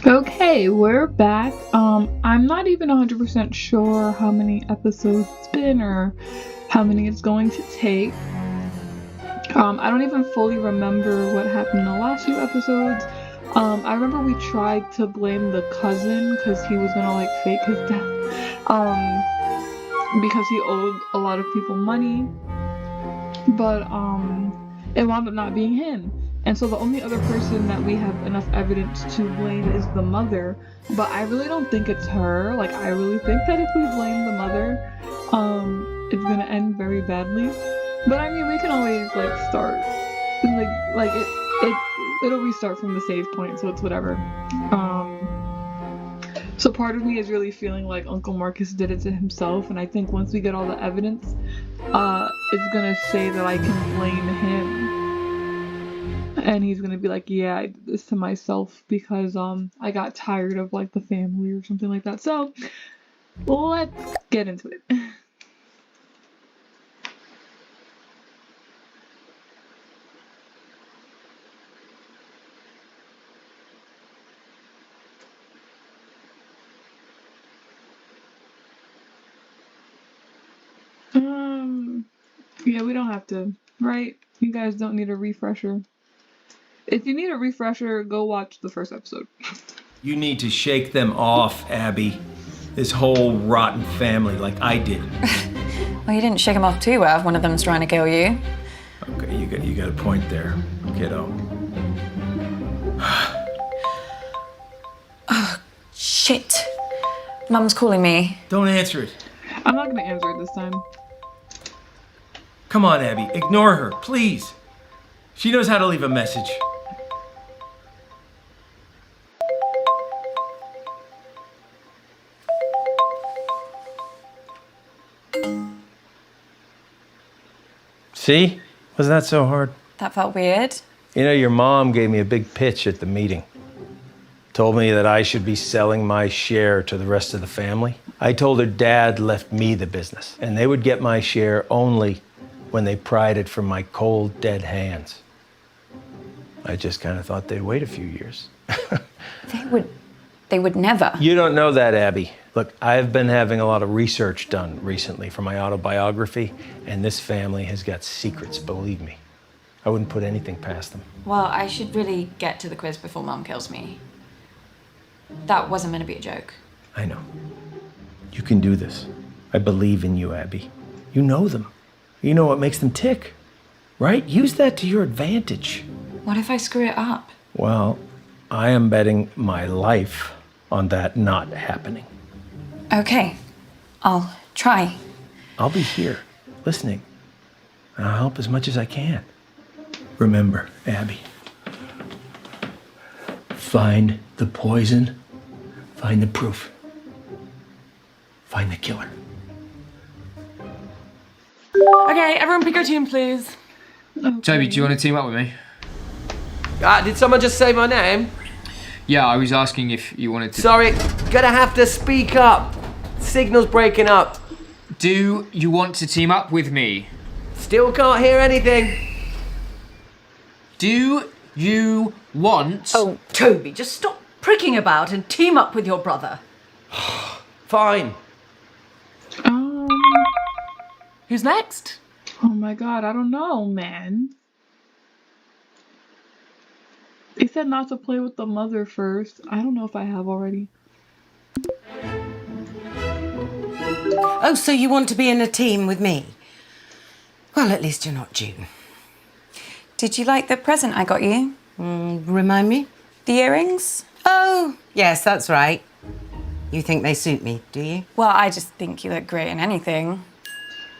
Okay, we're back. I'm not even 100% sure how many episodes it's been or how many it's going to take. I don't even fully remember what happened in the last few episodes. I remember we tried to blame the cousin because he was gonna like fake his death. Because he owed a lot of people money, but it wound up not being him. And so the only other person that we have enough evidence to blame is the mother. But I really don't think it's her. Like, I really think that if we blame the mother, it's gonna end very badly. But I mean, we can always like start, it'll restart from the save point, so it's whatever. So part of me is really feeling like Uncle Marcus did it to himself, and I think once we get all the evidence, it's gonna say that I can blame him. And he's gonna be like, yeah, I did this to myself because I got tired of like the family or something like that. So let's get into it. Yeah, we don't have to, right? You guys don't need a refresher. If you need a refresher, go watch the first episode. You need to shake them off, Abby. This whole rotten family, like I did. Well, you didn't shake them off too well if one of them's trying to kill you. Okay, you got a point there, kiddo. Oh, shit. Mum's calling me. Don't answer it. I'm not gonna answer it this time. Come on, Abby, ignore her, please. She knows how to leave a message. See? Wasn't that so hard? That felt weird. You know, your mom gave me a big pitch at the meeting. Told me that I should be selling my share to the rest of the family. I told her Dad left me the business, and they would get my share only when they pried it from my cold, dead hands. I just kind of thought they'd wait a few years. They would never. You don't know that, Abby. Look, I've been having a lot of research done recently for my autobiography, and this family has got secrets, believe me. I wouldn't put anything past them. Well, I should really get to the quiz before Mum kills me. That wasn't meant to be a joke. I know. You can do this. I believe in you, Abby. You know them. You know what makes them tick, right? Use that to your advantage. What if I screw it up? Well, I am betting my life on that not happening. Okay, I'll try. I'll be here, listening. And I'll help as much as I can. Remember, Abby, find the poison, find the proof, find the killer. Okay, everyone pick your team, please. Okay. Toby, do you want to team up with me? Did someone just say my name? Yeah, I was asking if you wanted to... Sorry, gonna have to speak up. Signal's breaking up. Do you want to team up with me? Still can't hear anything. Do you want... Oh, Toby, just stop pricking about and team up with your brother. Fine. Who's next? Oh my god, I don't know, man. They said not to play with the mother first. I don't know if I have already. Oh, so you want to be in a team with me? Well, at least you're not June. Did you like the present I got you? Remind me? The earrings? Oh, yes, that's right. You think they suit me, do you? Well, I just think you look great in anything.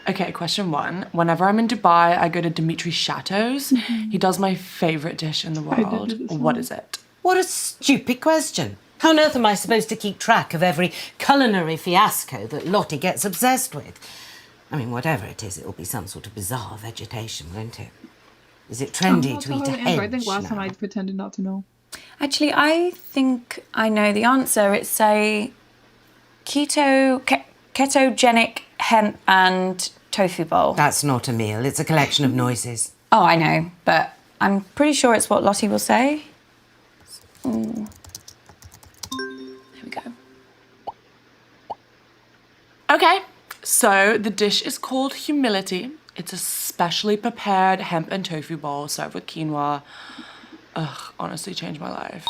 Okay, question one. Whenever I'm in Dubai, I go to Dimitri Chateau's. He does my favourite dish in the did world. do this What one. is it? What a stupid question. How on earth am I supposed to keep track of every culinary fiasco that Lottie gets obsessed with? I mean, whatever it is, it'll be some sort of bizarre vegetation, won't it? Is it trendy I'll to tell eat her a the answer. hedge I think last time now? I pretended not to know. Actually, I think I know the answer. It's a ketogenic hemp and tofu bowl. That's not a meal. It's a collection of noises. Oh, I know, but I'm pretty sure it's what Lottie will say. Okay, so the dish is called humility. It's a specially prepared hemp and tofu bowl served with quinoa. Ugh, honestly changed my life.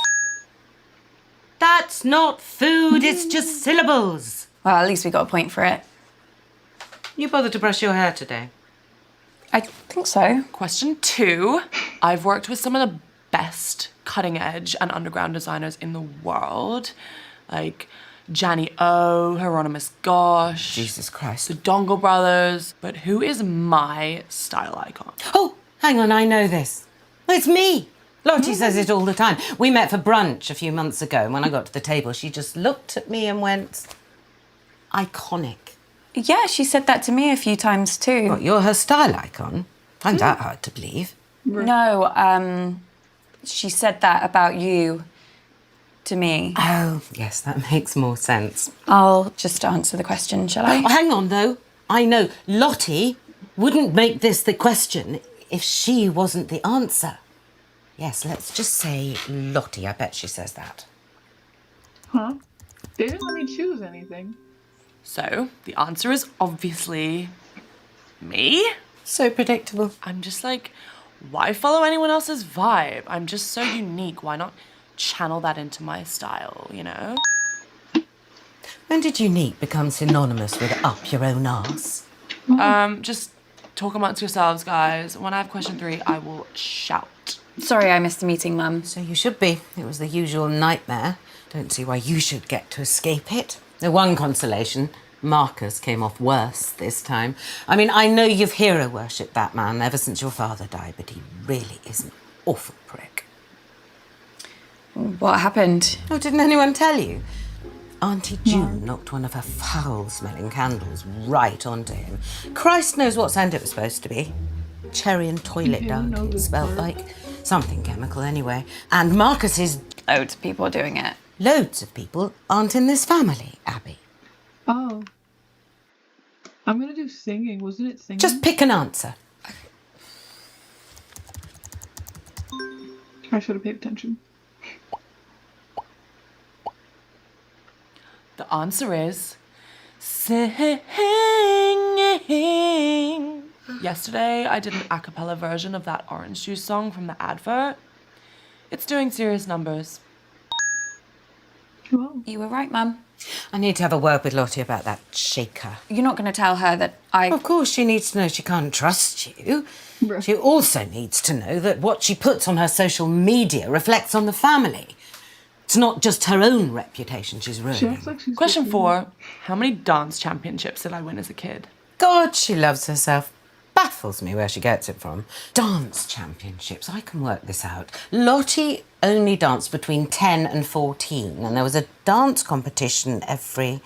That's not food, it's just syllables. Well, at least we got a point for it. You bothered to brush your hair today? I think so. Question 2. I've worked with some of the best cutting edge and underground designers in the world. Like Janny O, Hieronymus Gosh, Jesus Christ. the Dongle Brothers. But who is my style icon? Oh, hang on, I know this. It's me. Lottie says it all the time. We met for brunch a few months ago, and when I got to the table, she just looked at me and went, iconic. Yeah, she said that to me a few times too. What, you're her style icon? Find that hard to believe. No, she said that about you to me. Oh, yes, that makes more sense. I'll just answer the question, shall I? Oh, hang on, though. I know Lottie wouldn't make this the question if she wasn't the answer. Yes, let's just say Lottie. I bet she says that. Huh? They didn't let me choose anything. So the answer is obviously me. So predictable. I'm just like, why follow anyone else's vibe? I'm just so unique. Why not channel that into my style, you know? When did unique become synonymous with up your own arse? Just talk amongst yourselves, guys. When I have question 3, I will shout. Sorry I missed the meeting, Mum. So you should be. It was the usual nightmare. Don't see why you should get to escape it. The one consolation, Marcus came off worse this time. I mean, I know you've hero worshipped that man ever since your father died, but he really is an awful prick. What happened? Oh, didn't anyone tell you? Auntie June knocked one of her foul-smelling candles right onto him. Christ knows what scent it was supposed to be. Cherry and toilet Yeah, dung, no, it this smelled part. like. Something chemical, anyway. And Marcus's Loads of people doing it. loads of people aren't in this family, Abby. Oh. I'm gonna do singing. Wasn't it singing? Just pick an answer. I should have paid attention. The answer is singing. Yesterday, I did an a cappella version of that orange juice song from the advert. It's doing serious numbers. Well, You were right, Mum. I need to have a word with Lottie about that shaker. You're not going to tell her that I... Of course, she needs to know she can't trust you. Right. She also needs to know that what she puts on her social media reflects on the family. It's not just her own reputation she's she ruining. acts like she's Question 15. 4. How many dance championships did I win as a kid? God, she loves herself. Baffles me where she gets it from. Dance championships, I can work this out. Lottie only danced between 10 and 14, and there was a dance competition every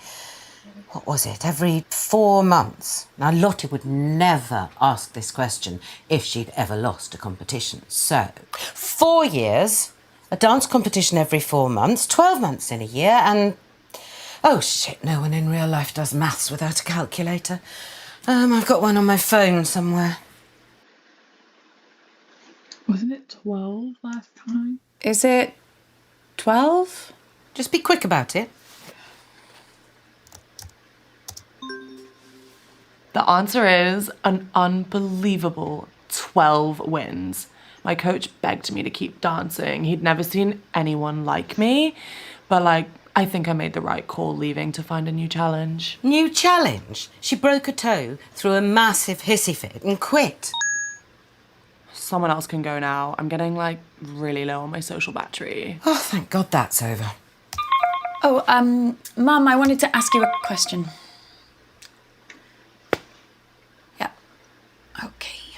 4 months. Now, Lottie would never ask this question if she'd ever lost a competition. So, 4 years, a dance competition every 4 months, 12 months in a year, and... Oh, shit, no one in real life does maths without a calculator. I've got one on my phone somewhere. Wasn't it 12 last time? Is it 12? Just be quick about it. The answer is an unbelievable 12 wins. My coach begged me to keep dancing. He'd never seen anyone like me, but I think I made the right call leaving to find a new challenge. New challenge. She broke a toe, threw a massive hissy fit, and quit. Someone else can go now. I'm getting really low on my social battery. Oh, thank God that's over. Oh, Mum, I wanted to ask you a question. Yeah. Okay.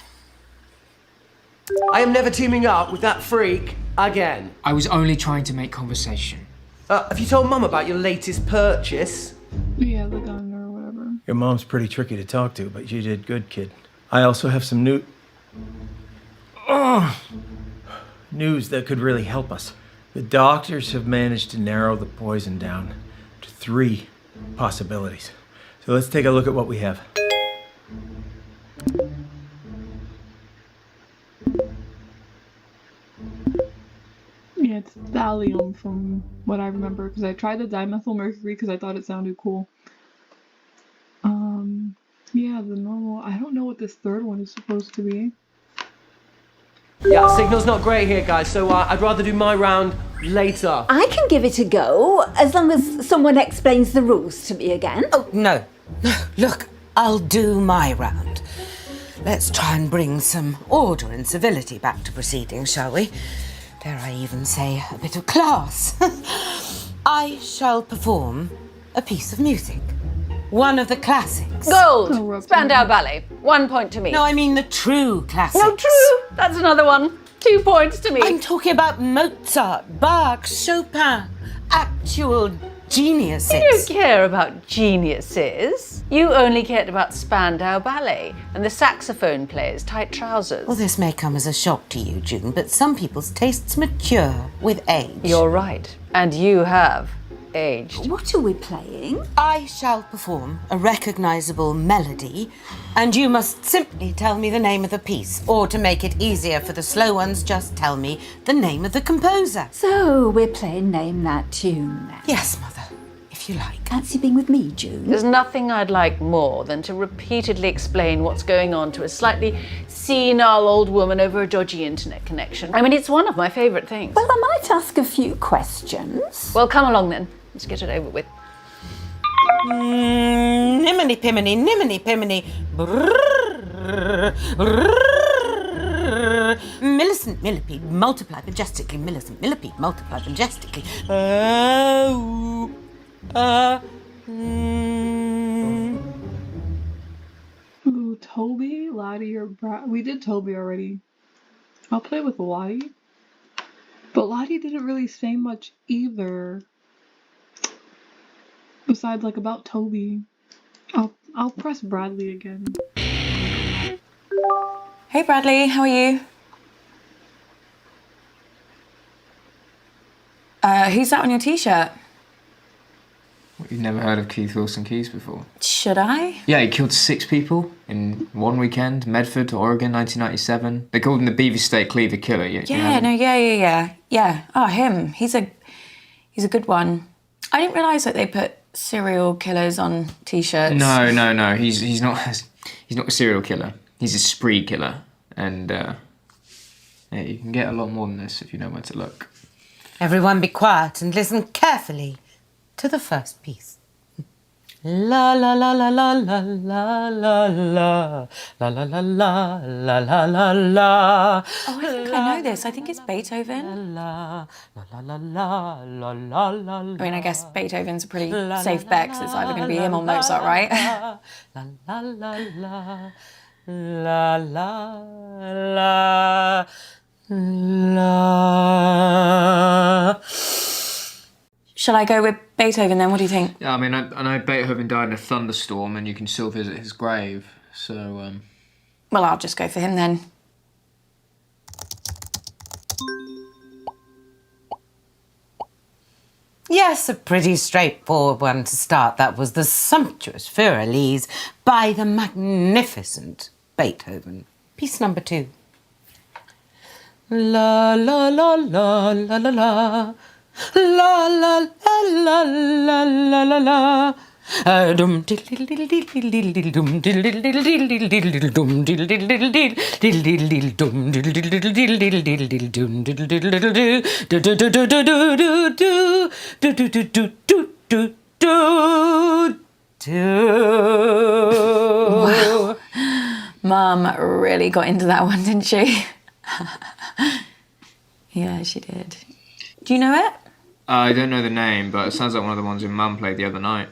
I am never teaming up with that freak again. I was only trying to make conversation. Have you told Mum about your latest purchase? Yeah, the gun or whatever. Your mom's pretty tricky to talk to, but you did good, kid. I also have some news that could really help us. The doctors have managed to narrow the poison down to 3 possibilities. So let's take a look at what we have. Yeah, it's thallium from what I remember, because I tried the dimethylmercury because I thought it sounded cool. Yeah, the normal. I don't know what this third one is supposed to be. Yeah, signal's not great here, guys, so I'd rather do my round later. I can give it a go, as long as someone explains the rules to me again. Oh, no. No, look, I'll do my round. Let's try and bring some order and civility back to proceedings, shall we? Dare I even say a bit of class? I shall perform a piece of music. One of the classics. Gold! Spandau Ballet. 1 point to me. No, I mean the true classics. No, true! That's another one. 2 points to me. I'm talking about Mozart, Bach, Chopin. Actual geniuses. You don't care about geniuses. You only cared about Spandau Ballet and the saxophone player's tight trousers. Well, this may come as a shock to you, June, but some people's tastes mature with age. You're right. And you have aged. What are we playing? I shall perform a recognisable melody, and you must simply tell me the name of the piece, or to make it easier for the slow ones, just tell me the name of the composer. So we're playing Name That Tune now. Yes, Mother, if you like. Fancy being with me, June? There's nothing I'd like more than to repeatedly explain what's going on to a slightly senile old woman over a dodgy internet connection. I mean, it's one of my favourite things. Well, I might ask a few questions. Well, come along then. Let's get it over with. Niminy piminy, niminy piminy. Brrrr, brrrr. Millicent millipede, multiply majestically. Millicent millipede, multiply majestically. Ooh, Toby, Lottie, or Brad? We did Toby already. I'll play with Lottie. But Lottie didn't really say much either. Besides, like, about Toby. I'll press Bradley again. Hey Bradley, how are you? Who's that on your t-shirt? You've never heard of Keith Wilson Keys before? Should I? Yeah, he killed 6 people in one weekend, Medford, Oregon, 1997. They called him the Beaver State Cleaver Killer. Yeah. Oh, him. He's a good one. I didn't realise that they put serial killers on t-shirts. No. He's not a serial killer. He's a spree killer. And yeah, you can get a lot more than this if you know where to look. Everyone be quiet and listen carefully to the first piece. La la la la la la la la la la la la la la la la la. Oh, I think I know this. I think it's Beethoven. La la la la la la la la. I mean, I guess Beethoven's a pretty safe bet because it's either going to be him or Mozart, right? La la la la la la la la. Shall I go with Beethoven then? What do you think? Yeah, I mean, I know Beethoven died in a thunderstorm and you can still visit his grave, so... Well, I'll just go for him then. Yes, a pretty straightforward one to start. That was the sumptuous Für Elise by the magnificent Beethoven. Piece number 2. La la la la la la la. La la la la la la la la. Dum diddle diddle diddle diddle dum diddle diddle diddle diddle dum diddle diddle diddle diddle diddle dum diddle diddle diddle diddle diddle dum diddle diddle diddle do do do do do do do do do do do do do. Wow. Mum really got into that one, didn't she? Yeah, she did. Do you know it? I don't know the name, but it sounds like one of the ones your mum played the other night.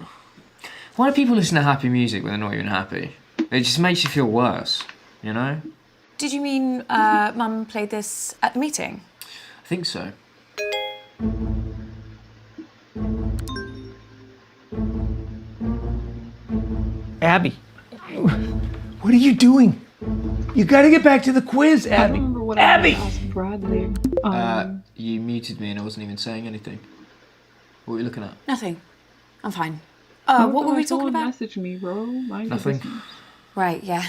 Why do people listen to happy music when they're not even happy? It just makes you feel worse, you know? Did you mean Mum played this at the meeting? I think so. Abby, what are you doing? You gotta get back to the quiz, I Abby. don't remember what Abby! I asked Bradley. You muted me and I wasn't even saying anything. What were you looking at? Nothing. I'm fine. What were we talking about? Message me, bro. Mind your Nothing. business. Right, yeah.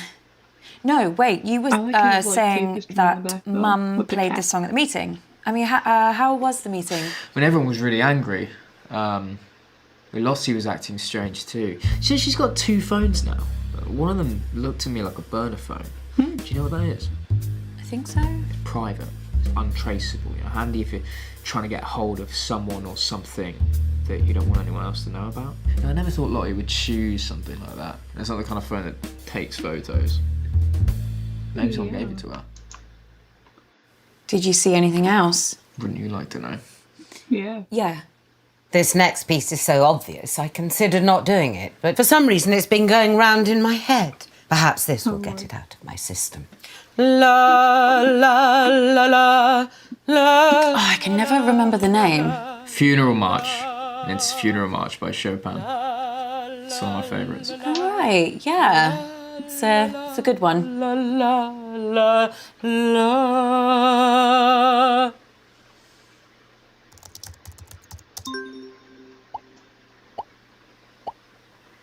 No, wait, you were I like his, like, saying tapestry on the that back, though, Mum with the played cat. this song at the meeting. I mean, how was the meeting? When everyone was really angry, Lottie was acting strange too. She says she's got 2 phones now. One of them looked to me like a burner phone. Do you know what that is? I think so. It's private. It's untraceable. You know, handy if you're trying to get hold of someone or something that you don't want anyone else to know about. And I never thought Lottie would choose something like that. It's not the kind of phone that takes photos. Maybe someone gave it to her. Did you see anything else? Wouldn't you like to know? Yeah. Yeah. This next piece is so obvious, I considered not doing it, but for some reason it's been going round in my head. Perhaps this will get it out of my system. La, la, la, la, la. Oh, I can never remember the name. Funeral March. It's Funeral March by Chopin. It's one of my favourites. Right, yeah. It's a good one. La, la, la, la.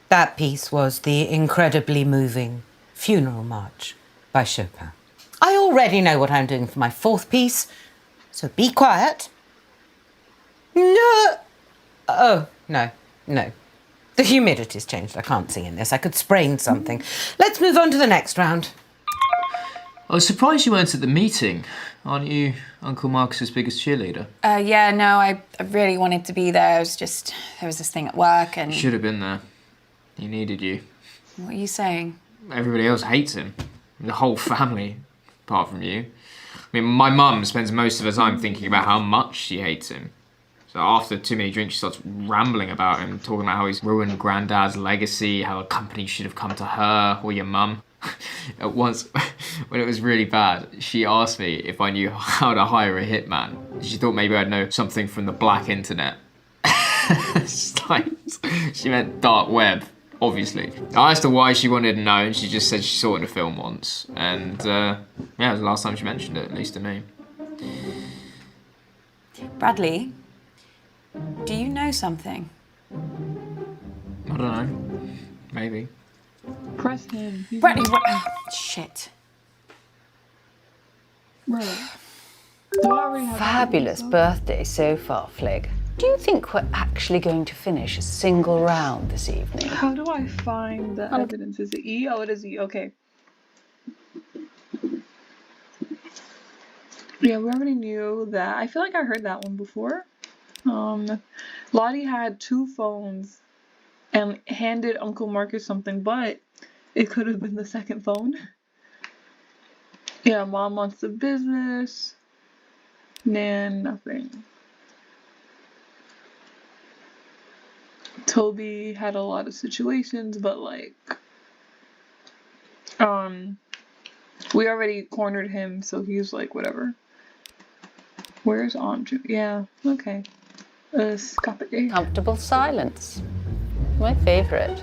That piece was the incredibly moving Funeral March by Chopin. I already know what I'm doing for my fourth piece, so be quiet. No. Oh, no. The humidity's changed. I can't sing in this. I could sprain something. Let's move on to the next round. I was surprised you weren't at the meeting. Aren't you Uncle Marcus's biggest cheerleader? Yeah, no, I really wanted to be there. There was this thing at work and... You should have been there. He needed you. What are you saying? Everybody else hates him. The whole family, apart from you. I mean, my mum spends most of her time thinking about how much she hates him. So after too many drinks, she starts rambling about him, talking about how he's ruined Granddad's legacy, how a company should have come to her or your mum. At once, when it was really bad, she asked me if I knew how to hire a hitman. She thought maybe I'd know something from the black internet. She meant dark web, obviously. I asked her why she wanted to know, and she just said she saw it in a film once. And yeah, it was the last time she mentioned it, at least to me. Bradley, do you know something? I don't know. Maybe. Press him. Bradley, shit. Right. Do I already have Fabulous birthday so far, Flig. Do you think we're actually going to finish a single round this evening? How do I find the evidence? Is it E? Oh, it is E. Okay. Yeah, we already knew that. I feel like I heard that one before. Lottie had 2 phones and handed Uncle Marcus something, but it could have been the second phone. Yeah, Mom wants the business. Nan, nothing. Toby had a lot of situations, but like, we already cornered him, so he's like, whatever. Where's Aunt? Yeah, okay. Escape. Comfortable silence. My favourite.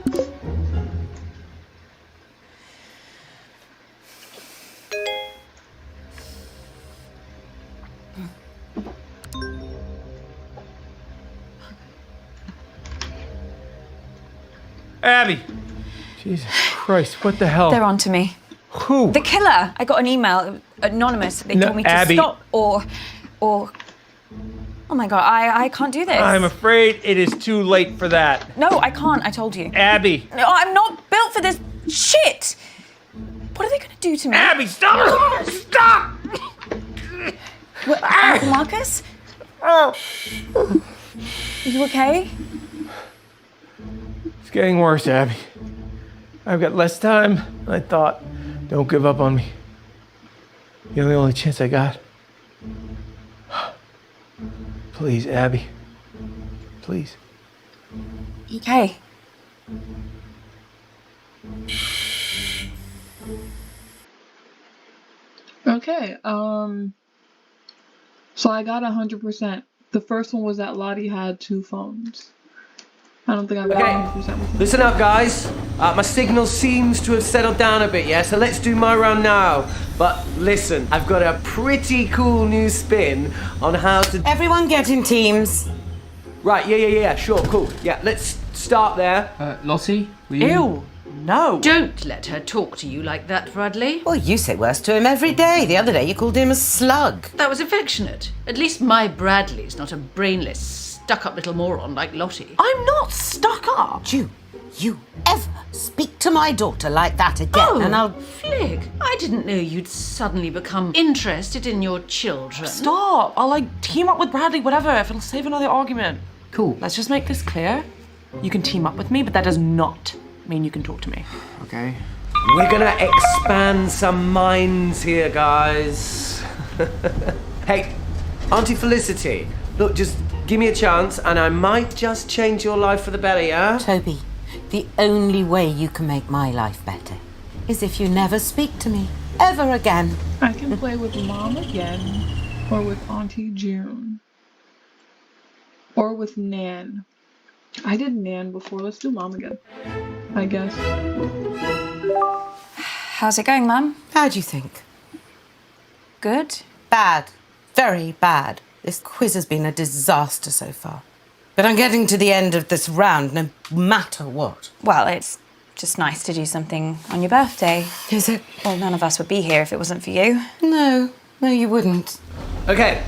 Abby! Jesus Christ, what the hell? They're on to me. Who? The killer. I got an email, anonymous. They No, told me to Abby. stop or... Oh my God, I can't do this. I'm afraid it is too late for that. No, I can't, I told you. Abby! No, I'm not built for this shit! What are they gonna do to me? Abby, stop! Stop! What, Uncle Marcus? Oh. Are you okay? It's getting worse, Abby. I've got less time than I thought. Don't give up on me. You're the only chance I got. Please, Abby. Please. Okay. Okay, so I got 100%. The first one was that Lottie had 2 phones. I don't think I got 100% with him. Listen up, guys. My signal seems to have settled down a bit, yeah? So let's do my round now. But listen, I've got a pretty cool new spin on how to... Everyone get in teams. Right, yeah, sure, cool. Yeah, let's start there. Lottie, were you... Ew, no. Don't let her talk to you like that, Bradley. Well, you say worse to him every day. The other day you called him a slug. That was affectionate. At least my Bradley's not a brainless stuck-up little moron like Lottie. I'm not stuck up. June, you ever speak to my daughter like that again, and I'll... Flick, I didn't know you'd suddenly become interested in your children. Stop. I'll team up with Bradley, whatever, if it'll save another argument. Cool. Let's just make this clear. You can team up with me, but that does not mean you can talk to me. Okay. We're gonna expand some minds here, guys. Hey, Auntie Felicity, look, just give me a chance and I might just change your life for the better, yeah? Toby, the only way you can make my life better is if you never speak to me ever again. I can play with Mom again, or with Auntie June, or with Nan. I did Nan before. Let's do Mom again, I guess. How's it going, Mum? How do you think? Good. Bad. Very bad. This quiz has been a disaster so far. But I'm getting to the end of this round no matter what. Well, it's just nice to do something on your birthday. Is it? Well, none of us would be here if it wasn't for you. No, you wouldn't. Okay,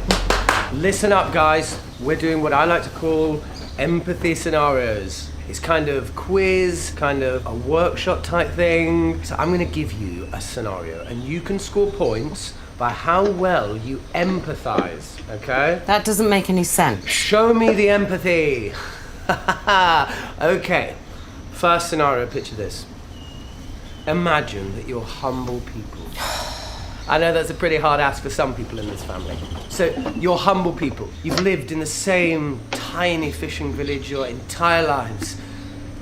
listen up, guys. We're doing what I like to call empathy scenarios. It's kind of quiz, kind of a workshop type thing. So I'm gonna give you a scenario and you can score points by how well you empathize, okay? That doesn't make any sense. Show me the empathy. Okay, first scenario, picture this. Imagine that you're humble people. I know that's a pretty hard ask for some people in this family. So, you're humble people. You've lived in the same tiny fishing village your entire lives,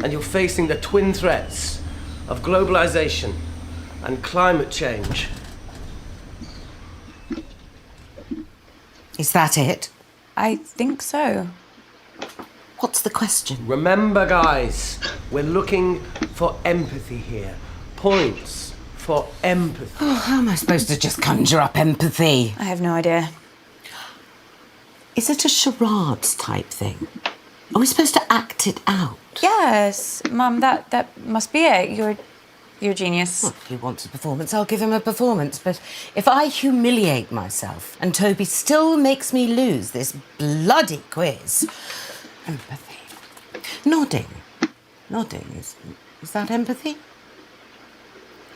and you're facing the twin threats of globalization and climate change. Is that it? I think so. What's the question? Remember, guys, we're looking for empathy here. Points for empathy. Oh, how am I supposed to just conjure up empathy? I have no idea. Is it a charades type thing? Are we supposed to act it out? Yes, Mum, that must be it. You're a genius. Well, if he wants a performance, I'll give him a performance. But if I humiliate myself and Toby still makes me lose this bloody quiz... Empathy. Nodding. Nodding. Is that empathy?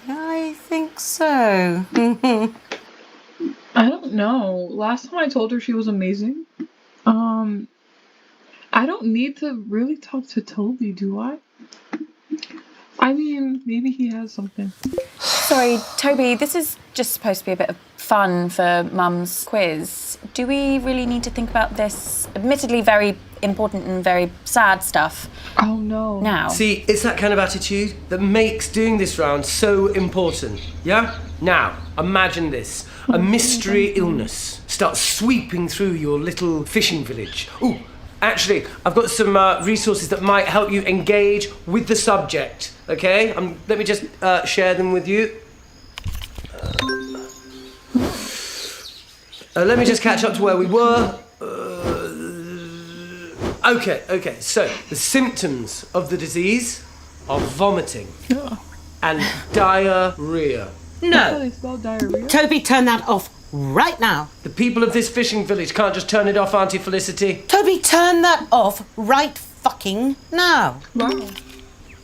I think so. I don't know. Last time I told her she was amazing. I don't need to really talk to Toby, do I? I mean, maybe he has something. Sorry, Toby, this is just supposed to be a bit of fun for Mum's quiz. Do we really need to think about this admittedly very important and very sad stuff? Oh no. Now. See, it's that kind of attitude that makes doing this round so important, yeah? Now, imagine this. A mystery illness starts sweeping through your little fishing village. Ooh, actually, I've got some resources that might help you engage with the subject, okay? Let me just share them with you. Let me just catch up to where we were. Okay, so the symptoms of the disease are vomiting and diarrhea. That's how No. they spell diarrhea. Toby, turn that off right now. The people of this fishing village can't just turn it off, Auntie Felicity. Toby, turn that off right fucking now.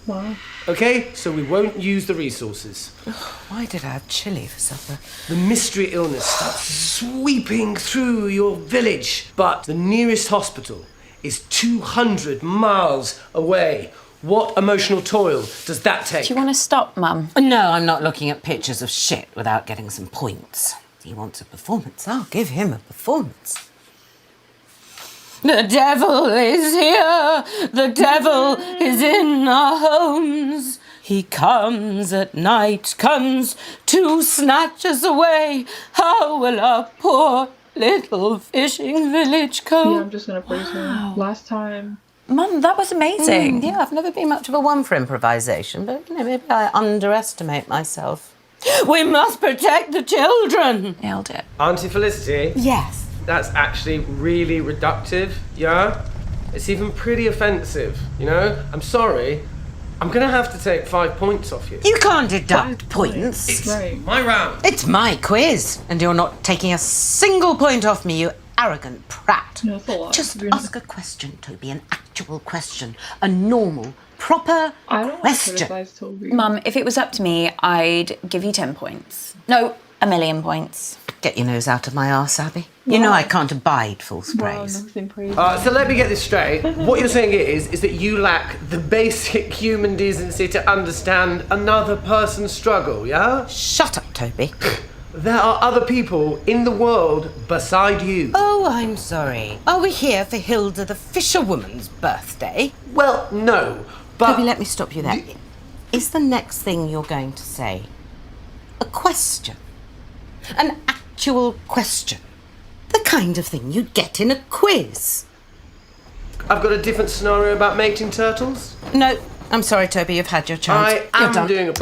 Wow. Okay, so we won't use the resources. Why did I have chili for supper? The mystery illness starts sweeping through your village, but the nearest hospital is 200 miles away. What emotional toil does that take? Do you want to stop, Mum? No, I'm not looking at pictures of shit without getting some points. He wants a performance. I'll give him a performance. The devil is here. The devil is in our homes. He comes at night, comes to snatch us away. How will our poor little fishing village Yeah, cope? I'm just gonna praise her. Last time. Mum, that was amazing. Yeah, I've never been much of a one for improvisation, but maybe I underestimate myself. We must protect the children. Nailed it. Auntie Felicity, Yes. that's actually really reductive, yeah? It's even pretty offensive, you know? I'm sorry. I'm gonna have to take 5 points off you. You can't deduct points. Right. My round. It's my quiz, and you're not taking a single point off me, you arrogant prat. No, that's a lot. Just ask a question, Toby, an actual question. A normal, proper I don't want to question. criticize Toby. Mum, if it was up to me, I'd give you 10 points. No, 1,000,000 points. Get your nose out of my arse, Abby. You know I can't abide false Wow, praise. nothing praise. So let me get this straight. What you're saying is that you lack the basic human decency to understand another person's struggle, yeah? Shut up, Toby. There are other people in the world beside you. Oh, I'm sorry. Are we here for Hilda the fisherwoman's birthday? Well, no, but... Toby, let me stop you there. Is the next thing you're going to say a question? An actual question? The kind of thing you'd get in a quiz? I've got a different scenario about mating turtles. No, I'm sorry, Toby, you've had your chance. I You're am done. doing a...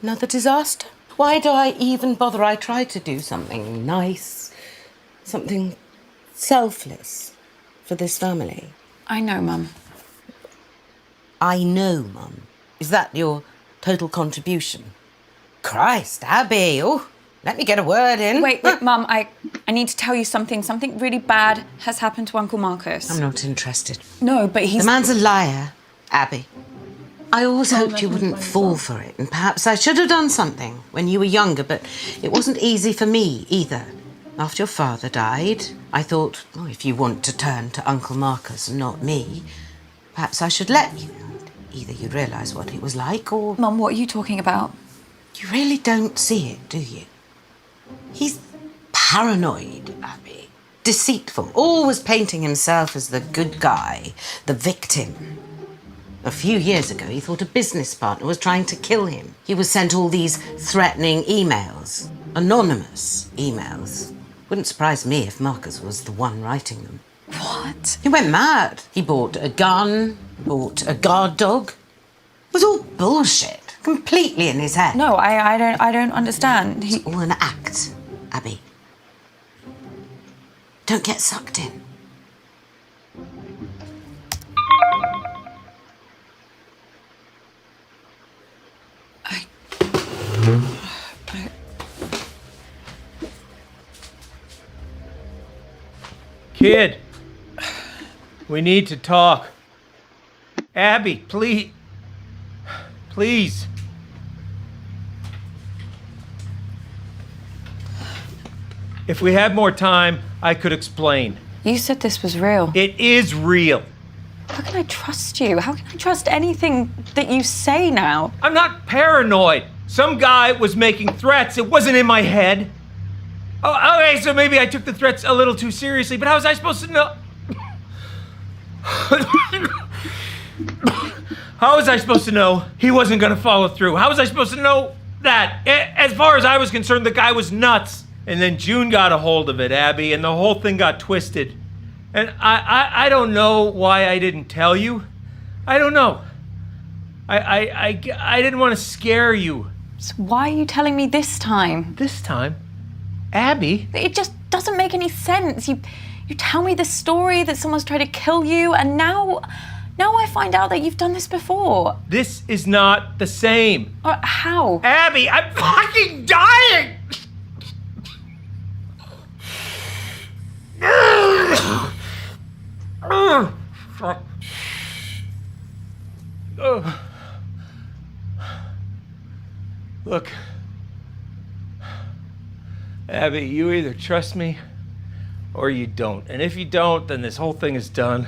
Another disaster? Why do I even bother? I try to do something nice, something selfless for this family. I know, Mum. I know, Mum. Is that your total contribution? Christ, Abby. Oh, let me get a word in. Wait, Mum, I need to tell you something. Something really bad has happened to Uncle Marcus. I'm not interested. No, but he's... The man's a liar, Abby. I always hoped you wouldn't fall for it, and perhaps I should have done something when you were younger, but it wasn't easy for me either. After your father died, I thought, oh, if you want to turn to Uncle Marcus and not me, perhaps I should let you. Either you realise what it was like, or... Mum, what are you talking about? You really don't see it, do you? He's paranoid, Abby. Deceitful, always painting himself as the good guy, the victim. A few years ago, he thought a business partner was trying to kill him. He was sent all these threatening emails, anonymous emails. Wouldn't surprise me if Marcus was the one writing them. What? He went mad. He bought a gun, bought a guard dog. It was all bullshit, completely in his head. No, I don't understand. It's all an act, Abby. Don't get sucked in. Kid, we need to talk. Abby, please. Please. If we had more time, I could explain. You said this was real. It is real. How can I trust you? How can I trust anything that you say now? I'm not paranoid. Some guy was making threats. It wasn't in my head. Oh, okay, so maybe I took the threats a little too seriously, but how was I supposed to know? How was I supposed to know he wasn't gonna follow through? How was I supposed to know that? As far as I was concerned, the guy was nuts. And then June got a hold of it, Abby, and the whole thing got twisted. And I don't know why I didn't tell you. I don't know. I didn't want to scare you. So why are you telling me this time? This time? Abby? It just doesn't make any sense. You tell me this story that someone's tried to kill you, and now I find out that you've done this before. This is not the same. How? Abby, I'm fucking dying! Look, Abby, you either trust me or you don't. And if you don't, then this whole thing is done.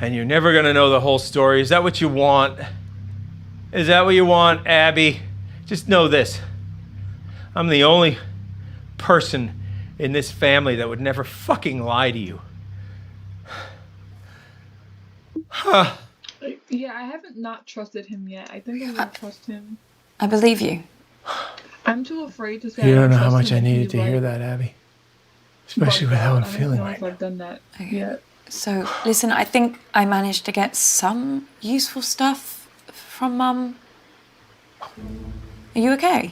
And you're never gonna know the whole story. Is that what you want? Is that what you want, Abby? Just know this. I'm the only person in this family that would never fucking lie to you. Huh. Yeah, I haven't not trusted him yet. I think I'm gonna trust him. I believe you. I'm too afraid to say. You I don't know how trust much him I and needed he's to hear like- that, Abby. Especially with how I'm I don't feeling know right if now. I've done that yet. So, listen, I think I managed to get some useful stuff from Mum. Are you okay?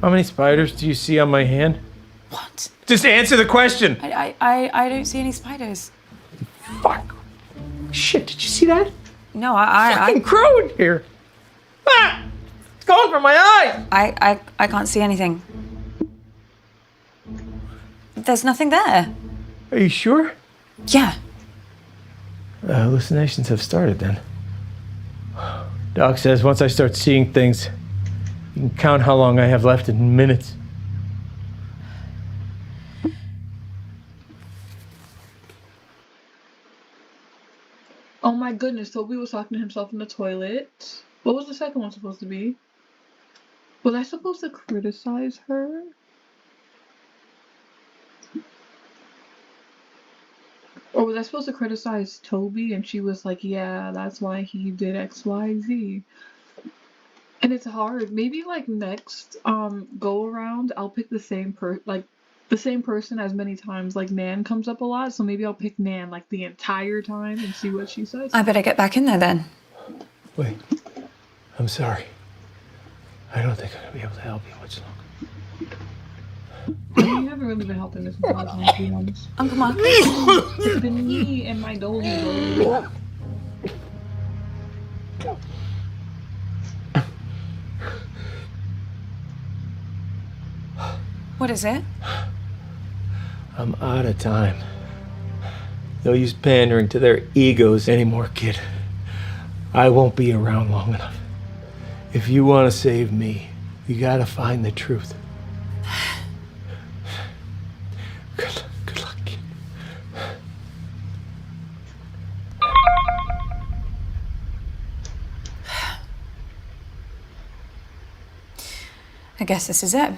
How many spiders do you see on my hand? What? Just answer the question. I don't see any spiders. Fuck. Shit, did you see that? No, I Fucking crow in here. Ah! It's going for my eyes. I can't see anything. There's nothing there. Are you sure? Yeah. Hallucinations have started then. Doc says once I start seeing things, you can count how long I have left in minutes. Oh my goodness, Toby was talking to himself in the toilet. What was the second one supposed to be? Was I supposed to criticize her? Or was I supposed to criticize Toby and she was like, yeah, that's why he did XYZ. And it's hard. Maybe like next go around I'll pick the same person as many times. Like Nan comes up a lot, so maybe I'll pick Nan like the entire time and see what she says. I better get back in there then. Wait, I'm sorry. I don't think I'm gonna be able to help you much longer. You haven't really been helping this much, to be honest. Uncle Mark. It's been me and my dolly. What is it? I'm out of time. No use pandering to their egos anymore, kid. I won't be around long enough. If you want to save me, you gotta find the truth. Good luck, kid. I guess this is it.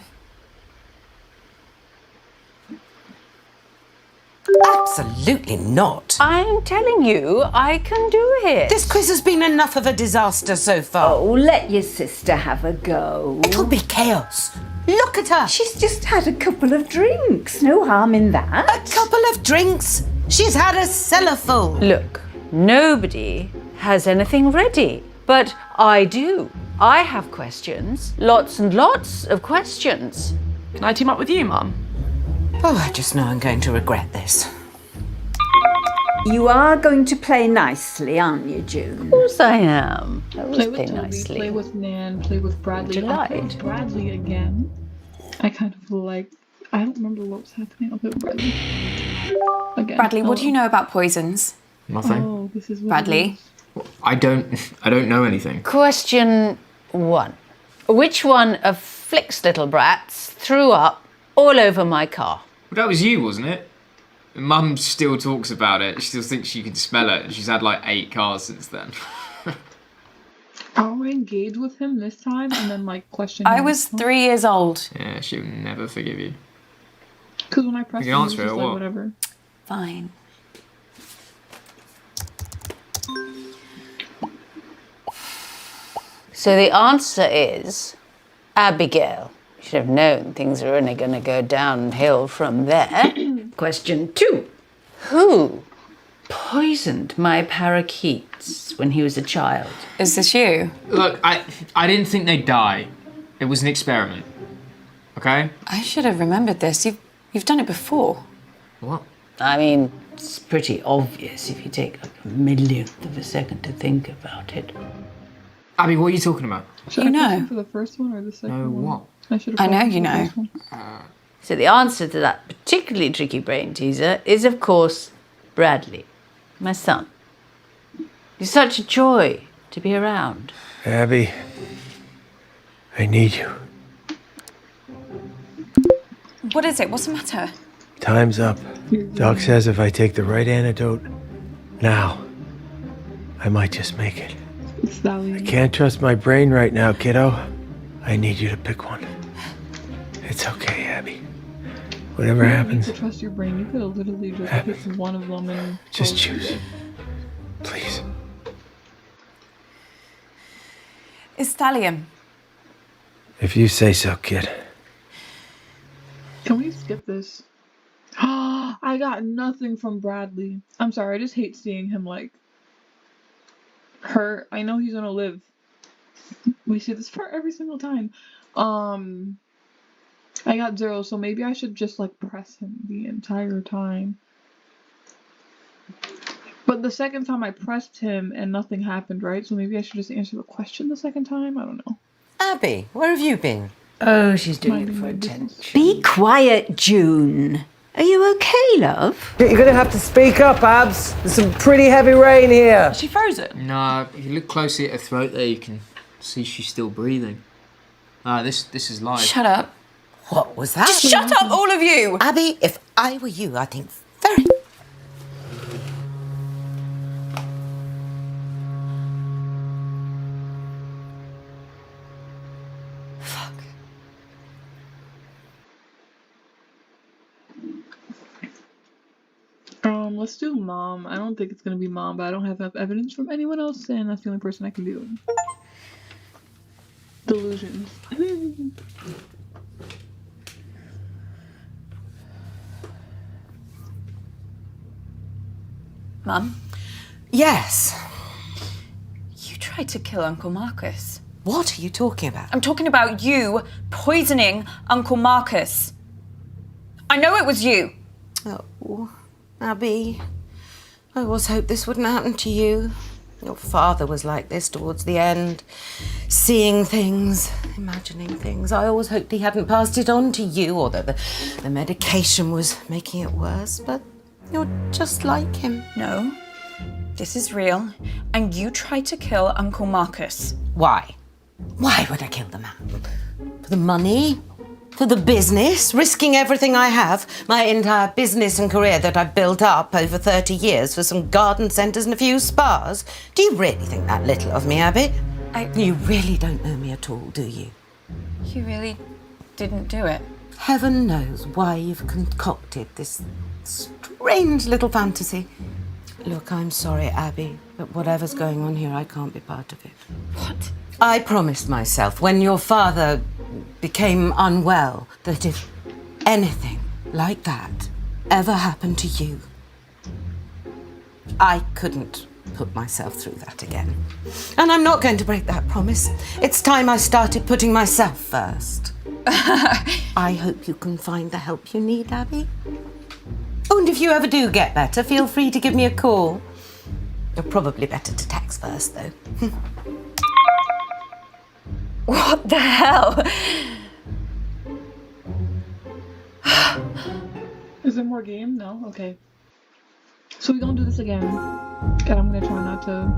Absolutely not. I'm telling you, I can do it. This quiz has been enough of a disaster so far. Oh, let your sister have a go. It'll be chaos. Look at her. She's just had a couple of drinks. No harm in that. A couple of drinks. She's had a cellar full. Look, nobody has anything ready, but I do. I have questions. Lots and lots of questions. Can I team up with you, Mum? Oh, I just know I'm going to regret this. You are going to play nicely, aren't you, June? Of course I am. I always Play play with Toby, nicely. play with Nan, play with Bradley. I'll play with Bradley again. I kind of like... I don't remember what was happening. I'll play with Bradley. Again. Bradley, what do you know about poisons? Nothing. Oh, this is what Bradley? I don't know anything. Question 1. Which one of Flick's little brats threw up all over my car? Well, that was you, wasn't it? Mum still talks about it. She still thinks she can smell it. She's had like 8 cars since then. I'll engage with him this time and then like question I him. was 3 years old. Yeah, she'll never forgive you. Because when I pressed You him, can he was answer just it or like, what? whatever. Fine. So the answer is Abigail. You should have known things are only going to go downhill from there. Question 2. Who poisoned my parakeets when he was a child? Is this you? Look, I didn't think they'd die. It was an experiment. Okay? I should have remembered this. You've done it before. What? I mean, it's pretty obvious if you take like a millionth of a second to think about it. Abby, what are you talking about? Should You I press know. him for the first one or the second No, one? what? I should have I know pressed him you for the know. first one. So the answer to that particularly tricky brain teaser is, of course, Bradley, my son. He's such a joy to be around. Abby, I need you. What is it? What's the matter? Time's up. Doc says if I take the right antidote now, I might just make it. Stallion. Can't trust my brain right now, kiddo. I need you to pick one. It's okay, Abby. Whatever You need happens, to trust your brain. You could have literally just Abby. picked one of them and just closed choose. it. Please. It's thallium. If you say so, kid. Can we skip this? I got nothing from Bradley. I'm sorry, I just hate seeing him like hurt. I know he's gonna live. We see this part every single time. I got 0, so maybe I should just like press him the entire time. But the second time I pressed him and nothing happened, right? So maybe I should just answer the question the second time? I don't know. Abby, where have you been? Oh, she's doing Minding it for my attention. business. Be quiet, June. Are you okay, love? You're gonna have to speak up, Abs. There's some pretty heavy rain here. Is she frozen? No, if you look closely at her throat there, you can see she's still breathing. This is live. Shut up. What was that? Just shut up, all of you! Abby, if I were you, I'd think very... Fuck. Let's do Mom. I don't think it's gonna be Mom, but I don't have enough evidence from anyone else, and that's the only person I can do. Delusions. Mum, Yes. you tried to kill Uncle Marcus. What are you talking about? I'm talking about you poisoning Uncle Marcus. I know it was you. Oh, Abby, I always hoped this wouldn't happen to you. Your father was like this towards the end. Seeing things, imagining things. I always hoped he hadn't passed it on to you, or that the medication was making it worse, but you're just like him. No, this is real, and you tried to kill Uncle Marcus. Why? Why would I kill the man? For the money? For the business? Risking everything I have? My entire business and career that I've built up over 30 years for some garden centres and a few spas? Do you really think that little of me, Abby? You really don't know me at all, do you? You really didn't do it. Heaven knows why you've concocted this strange little fantasy. Look, I'm sorry, Abby, but whatever's going on here, I can't be part of it. What? I promised myself when your father became unwell that if anything like that ever happened to you, I couldn't put myself through that again. And I'm not going to break that promise. It's time I started putting myself first. I hope you can find the help you need, Abby. Oh, and if you ever do get better, feel free to give me a call. You're probably better to text first, though. What the hell? Is there more game? No? Okay. So we're gonna do this again. And I'm gonna try not to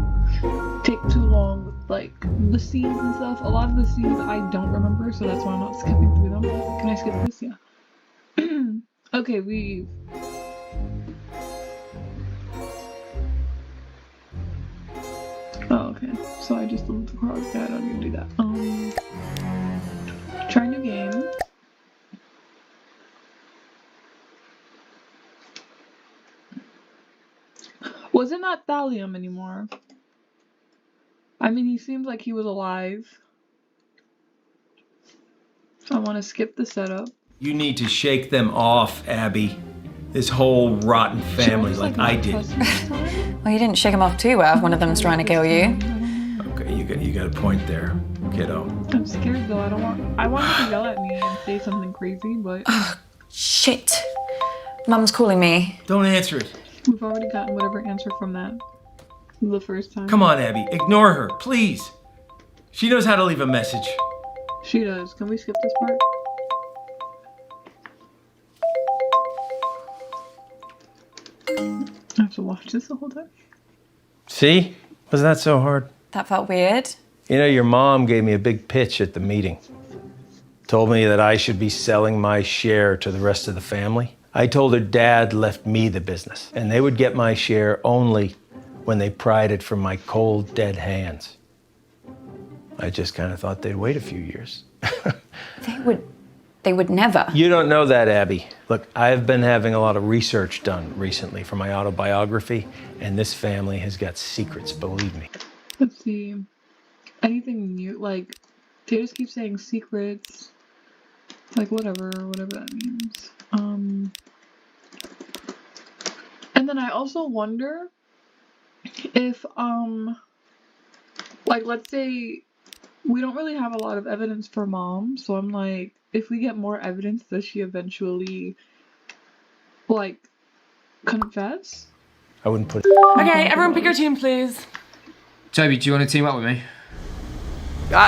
take too long with, like, the scenes and stuff. A lot of the scenes I don't remember, so that's why I'm not skipping through them. Can I skip this? Yeah. Okay, we... Oh, okay. So I just deleted the cards. Yeah, I don't need to do that. Try new game. Wasn't that Thallium anymore? I mean, he seems like he was alive. So I want to skip the setup. You need to shake them off, Abby. This whole rotten family, like I did. Well, you didn't shake him off too well if one of them's trying to kill you. Okay, you got a point there, kiddo. I'm scared though. I want him to yell at me and say something crazy, but Shit. Mum's calling me. Don't answer it. we've already gotten whatever answer from that the first time. Come on, Abby, ignore her, please. She knows how to leave a message. She does. Can we skip this part? I have to watch this the whole time. See? Wasn't that so hard? That felt weird. You know, your mom gave me a big pitch at the meeting. Told me that I should be selling my share to the rest of the family. I told her dad left me the business, and they would get my share only when they pried it from my cold, dead hands. I just kind of thought they'd wait a few years. They would never. You don't know that, Abby. Look, I've been having a lot of research done recently for my autobiography, and this family has got secrets, believe me. Let's see. Anything new? Like, they just keep saying secrets. Like, whatever that means. And then I also wonder if, like, let's say we don't really have a lot of evidence for Mom, so I'm like, if we get more evidence, does she eventually, like, confess? I wouldn't put it. Okay, everyone pick your team, please. Toby, do you want to team up with me?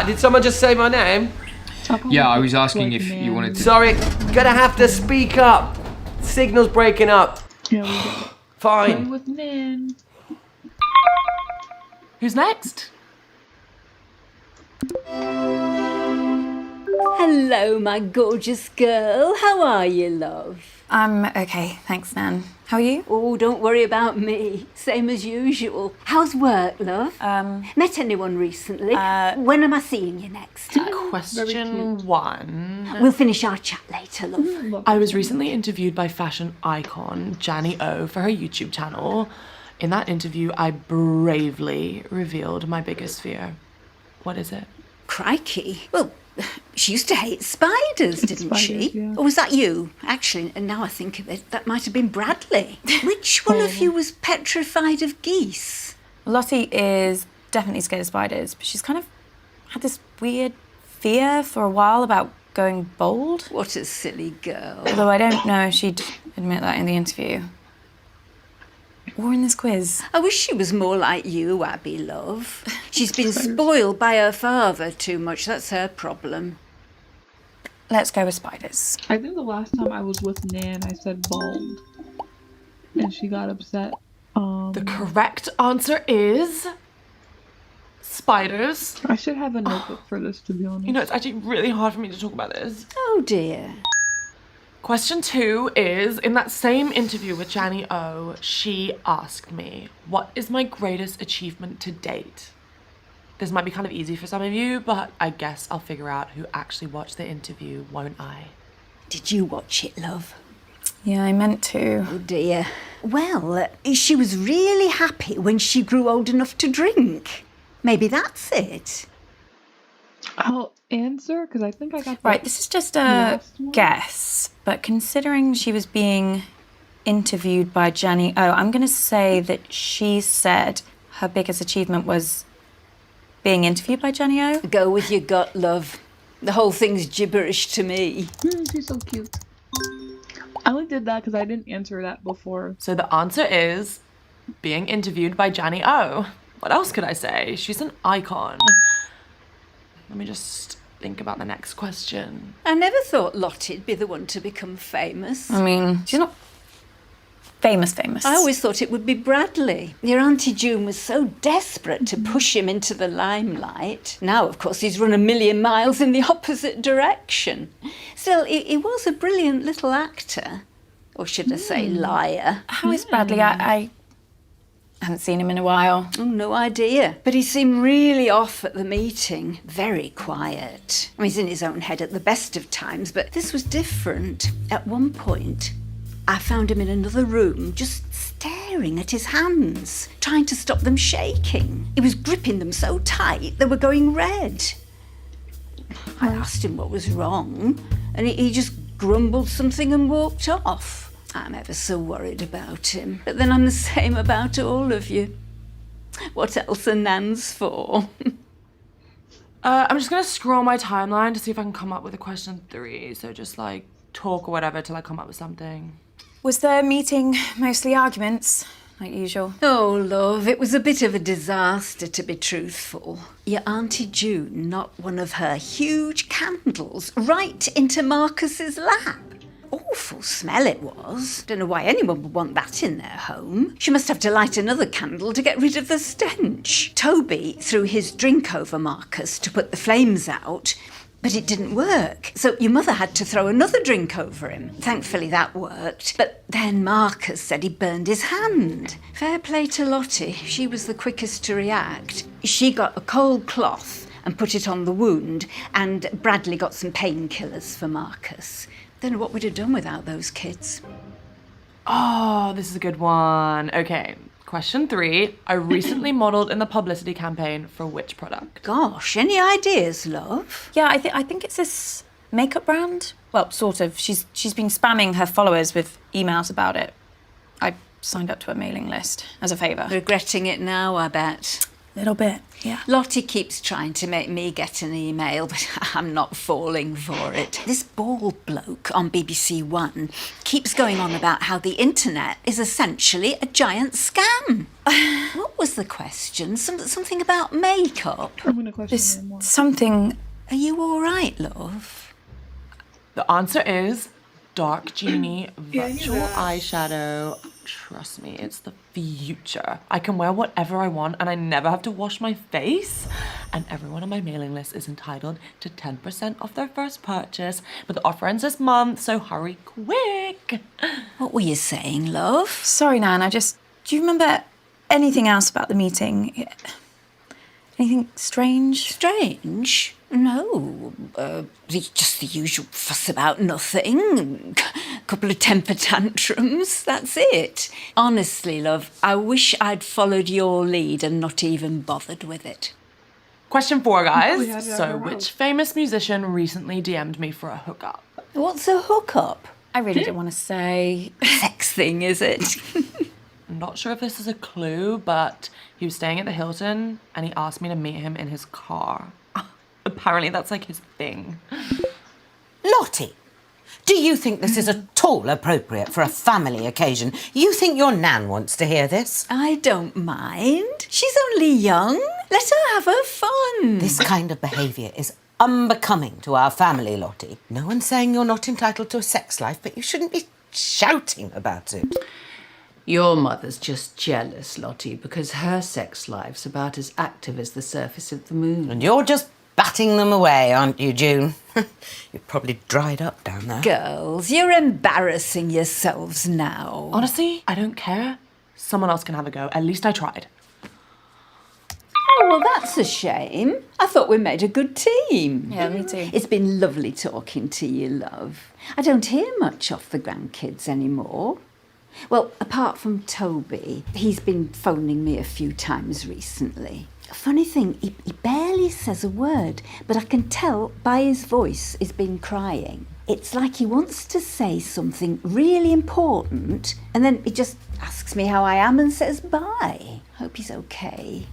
Did someone just say my name? Yeah, I was asking if you wanted to. Sorry, gonna have to speak up. Signal's breaking up. Yeah, we get it. Fine. Play with Nan. Who's next? Hello, my gorgeous girl. How are you, love? I'm okay, thanks, Nan. How are you? Oh, don't worry about me. Same as usual. How's work, love? Met anyone recently? When am I seeing you next? Question 1. We'll finish our chat later, love. I was recently interviewed by fashion icon Janny O for her YouTube channel. In that interview, I bravely revealed my biggest fear. What is it? Crikey. Well, she used to hate spiders, didn't she? Spiders, yeah. Or was that you? Actually, and now I think of it, that might have been Bradley. Which one of you was petrified of geese? Lottie is definitely scared of spiders, but she's kind of had this weird fear for a while about going bald. What a silly girl. Although I don't know if she'd admit that in the interview. Or in this quiz. I wish she was more like you, Abby, love. She's been spoiled by her father too much. That's her problem. Let's go with spiders. I think the last time I was with Nan, I said bald. And she got upset. The correct answer is spiders. I should have a notebook for this, to be honest. You know, it's actually really hard for me to talk about this. Oh, dear. Question 2 is, in that same interview with Janny O, she asked me, what is my greatest achievement to date? This might be kind of easy for some of you, but I guess I'll figure out who actually watched the interview, won't I? Did you watch it, love? Yeah, I meant to. Oh, dear. Well, she was really happy when she grew old enough to drink. Maybe that's it. I'll answer, because I think I got the Right, this is just a last one. guess, but considering she was being interviewed by Janny O, I'm going to say that she said her biggest achievement was being interviewed by Janny O. Go with your gut, love. The whole thing's gibberish to me. She's so cute. I only did that because I didn't answer that before. So the answer is being interviewed by Janny O. What else could I say? She's an icon. Let me just think about the next question. I never thought Lottie'd be the one to become famous. I mean, she's not famous. I always thought it would be Bradley. Your Auntie June was so desperate to push him into the limelight. Now, of course, he's run a million miles in the opposite direction. Still, he was a brilliant little actor. Or should I say liar? How is Bradley? I haven't seen him in a while. Oh, no idea. But he seemed really off at the meeting. Very quiet. I mean, he's in his own head at the best of times, but this was different. At one point, I found him in another room, just staring at his hands, trying to stop them shaking. He was gripping them so tight they were going red. I asked him what was wrong, and he just grumbled something and walked off. I'm ever so worried about him. But then I'm the same about all of you. What else are Nans for? I'm just gonna scroll my timeline to see if I can come up with a question 3. So just like talk or whatever till I come up with something. Was the meeting mostly arguments, like usual? Oh, love, it was a bit of a disaster, to be truthful. Your Auntie June knocked one of her huge candles right into Marcus's lap. Awful smell it was. Don't know why anyone would want that in their home. She must have to light another candle to get rid of the stench. Toby threw his drink over Marcus to put the flames out, but it didn't work. So your mother had to throw another drink over him. Thankfully that worked. But then Marcus said he burned his hand. Fair play to Lottie. She was the quickest to react. She got a cold cloth and put it on the wound, and Bradley got some painkillers for Marcus. Don't know what we'd have done without those kids. Oh, this is a good one. Okay, question 3. I recently modelled in the publicity campaign for which product? Gosh, any ideas, love? Yeah, I think it's this makeup brand. Well, sort of. She's been spamming her followers with emails about it. I signed up to a mailing list as a favour. Regretting it now, I bet. Little bit, yeah. Lottie keeps trying to make me get an email, but I'm not falling for it. This bald bloke on BBC One keeps going on about how the internet is essentially a giant scam. What was the question? Something about makeup? I'm going to question This him more. something. Are you all right, love? The answer is Dark Genie virtual eyeshadow. Trust me, it's the future. I can wear whatever I want and I never have to wash my face. And everyone on my mailing list is entitled to 10% off their first purchase. But the offer ends this month, so hurry quick. What were you saying, love? Sorry, Nan, do you remember anything else about the meeting? Anything strange? Strange? No. Just the usual fuss about nothing. Couple of temper tantrums, that's it. Honestly, love, I wish I'd followed your lead and not even bothered with it. Question 4, We had it guys. at So, our which house. famous musician recently DM'd me for a hookup? What's a hookup? I really don't want to say. Sex thing, is it? I'm not sure if this is a clue, but he was staying at the Hilton and he asked me to meet him in his car. Apparently that's like his thing. Lottie, do you think this is at all appropriate for a family occasion? You think your Nan wants to hear this? I don't mind. She's only young. Let her have her fun. This kind of behaviour is unbecoming to our family, Lottie. No one's saying you're not entitled to a sex life, but you shouldn't be shouting about it. Your mother's just jealous, Lottie, because her sex life's about as active as the surface of the moon. And you're just batting them away, aren't you, June? You're probably dried up down there. Girls, you're embarrassing yourselves now. Honestly, I don't care. Someone else can have a go. At least I tried. Oh, well, that's a shame. I thought we made a good team. Yeah, me too. It's been lovely talking to you, love. I don't hear much off the grandkids anymore. Well, apart from Toby, he's been phoning me a few times recently. Funny thing, he barely says a word, but I can tell by his voice he's been crying. It's like he wants to say something really important, and then he just asks me how I am and says bye. Hope he's okay.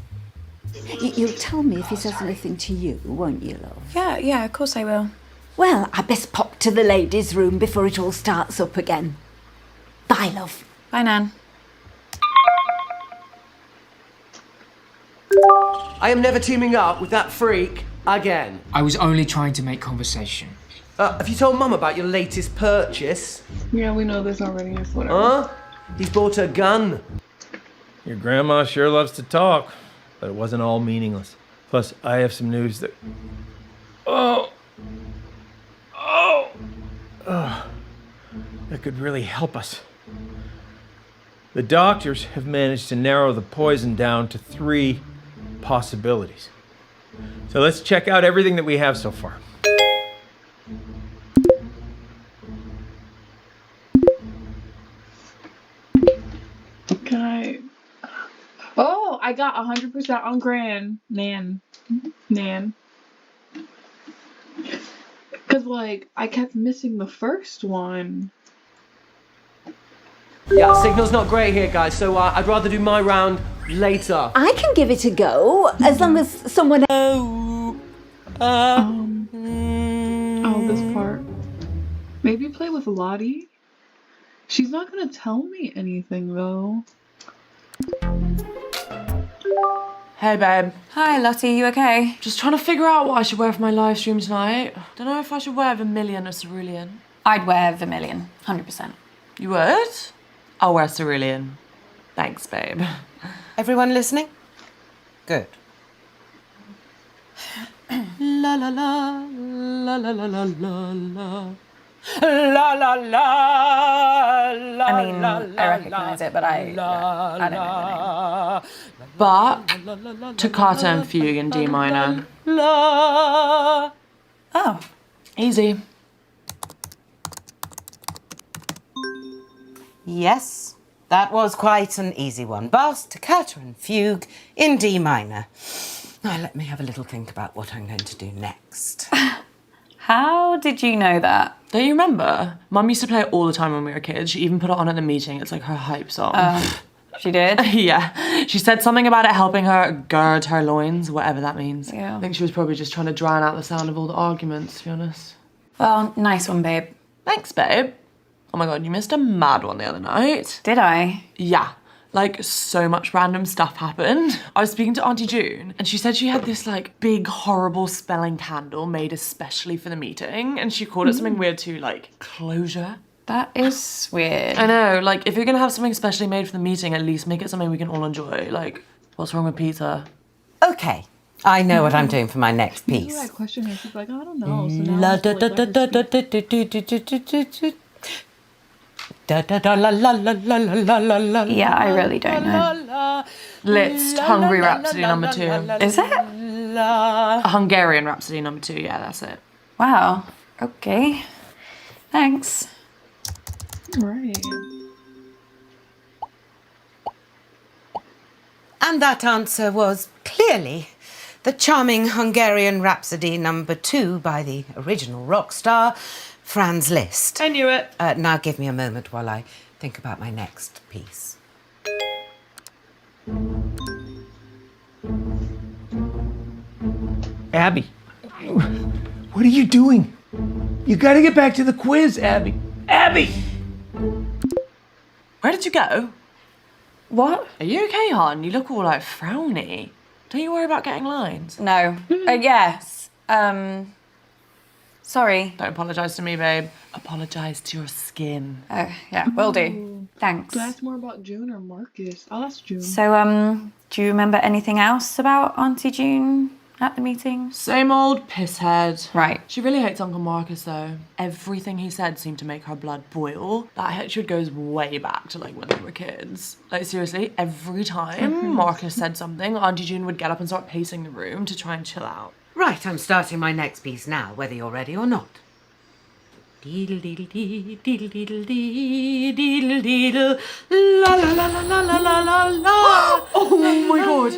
You'll tell me if he says anything to you, won't you, love? Yeah, of course I will. Well, I best pop to the ladies' room before it all starts up again. Bye, love. Bye, Nan. I am never teaming up with that freak again. I was only trying to make conversation. Have you told Mum about your latest purchase? Yeah, we know this already. It's whatever. Huh? He's bought a gun. Your grandma sure loves to talk, but it wasn't all meaningless. Plus, I have some news that... that could really help us. The doctors have managed to narrow the poison down to 3 possibilities. So let's check out everything that we have so far. Can I? Oh, I got 100% on Nan. Cause like I kept missing the first one. Yeah, signal's not great here, guys, so I'd rather do my round later. I can give it a go, as long as someone... Oh, this part. Maybe play with Lottie. She's not gonna tell me anything though. Hey, babe. Hi, Lottie, you okay? Just trying to figure out what I should wear for my live stream tonight. Don't know if I should wear Vermilion or Cerulean. I'd wear Vermilion, 100%. You would? I'll wear Cerulean. Thanks, babe. Everyone listening? Good. La la la, la la la la la la. La la la, la I mean, I recognise it, but I don't know the name. But Toccata and Fugue in D minor. La. Oh. Easy. Yes, that was quite an easy one. Bass, Toccata and Fugue in D minor. Now let me have a little think about what I'm going to do next. How did you know that? Don't you remember? Mum used to play it all the time when we were kids. She even put it on at the meeting. It's like her hype song. She did? Yeah. She said something about it helping her gird her loins, whatever that means. Yeah. I think she was probably just trying to drown out the sound of all the arguments, to be honest. Well, nice one, babe. Thanks, babe. Oh my god, you missed a mad one the other night. Did I? Yeah. Like, so much random stuff happened. I was speaking to Auntie June, and she said she had this, like, big, horrible spelling candle made especially for the meeting, and she called it something weird too, like, closure. That is weird. I know, like, if you're gonna have something specially made for the meeting, at least make it something we can all enjoy. Like, what's wrong with pizza? Okay, I know what I'm doing for my next piece. I question her. She's like, I don't know. So now La I da feel da like da I da have to da da da da da da da da da da la la la la la la la. Yeah, I really don't know. Lit's Hungry Rhapsody number 2. Is it? A Hungarian Rhapsody number 2, yeah, that's it. Wow. Okay. Thanks. Right. And that answer was clearly the charming Hungarian Rhapsody number 2 by the original rock star, Franz Liszt. I knew it. Now give me a moment while I think about my next piece. Abby, what are you doing? You gotta get back to the quiz, Abby. Abby! Where did you go? What? Are you okay, hon? You look all like frowny. Don't you worry about getting lines. No. Yes. Sorry. Don't apologise to me, babe. Apologise to your skin. Oh, yeah, will do. Thanks. Do I ask more about June or Marcus? I'll ask June. So, do you remember anything else about Auntie June at the meeting? Same old pisshead. Right. She really hates Uncle Marcus, though. Everything he said seemed to make her blood boil. That hatred goes way back to, like, when they were kids. Like, seriously, every time Marcus said something, Auntie June would get up and start pacing the room to try and chill out. Right, I'm starting my next piece now, whether you're ready or not. Deedle deedle dee, deedle deedle dee, deedle deedle, la la la la la la la la. Oh my god!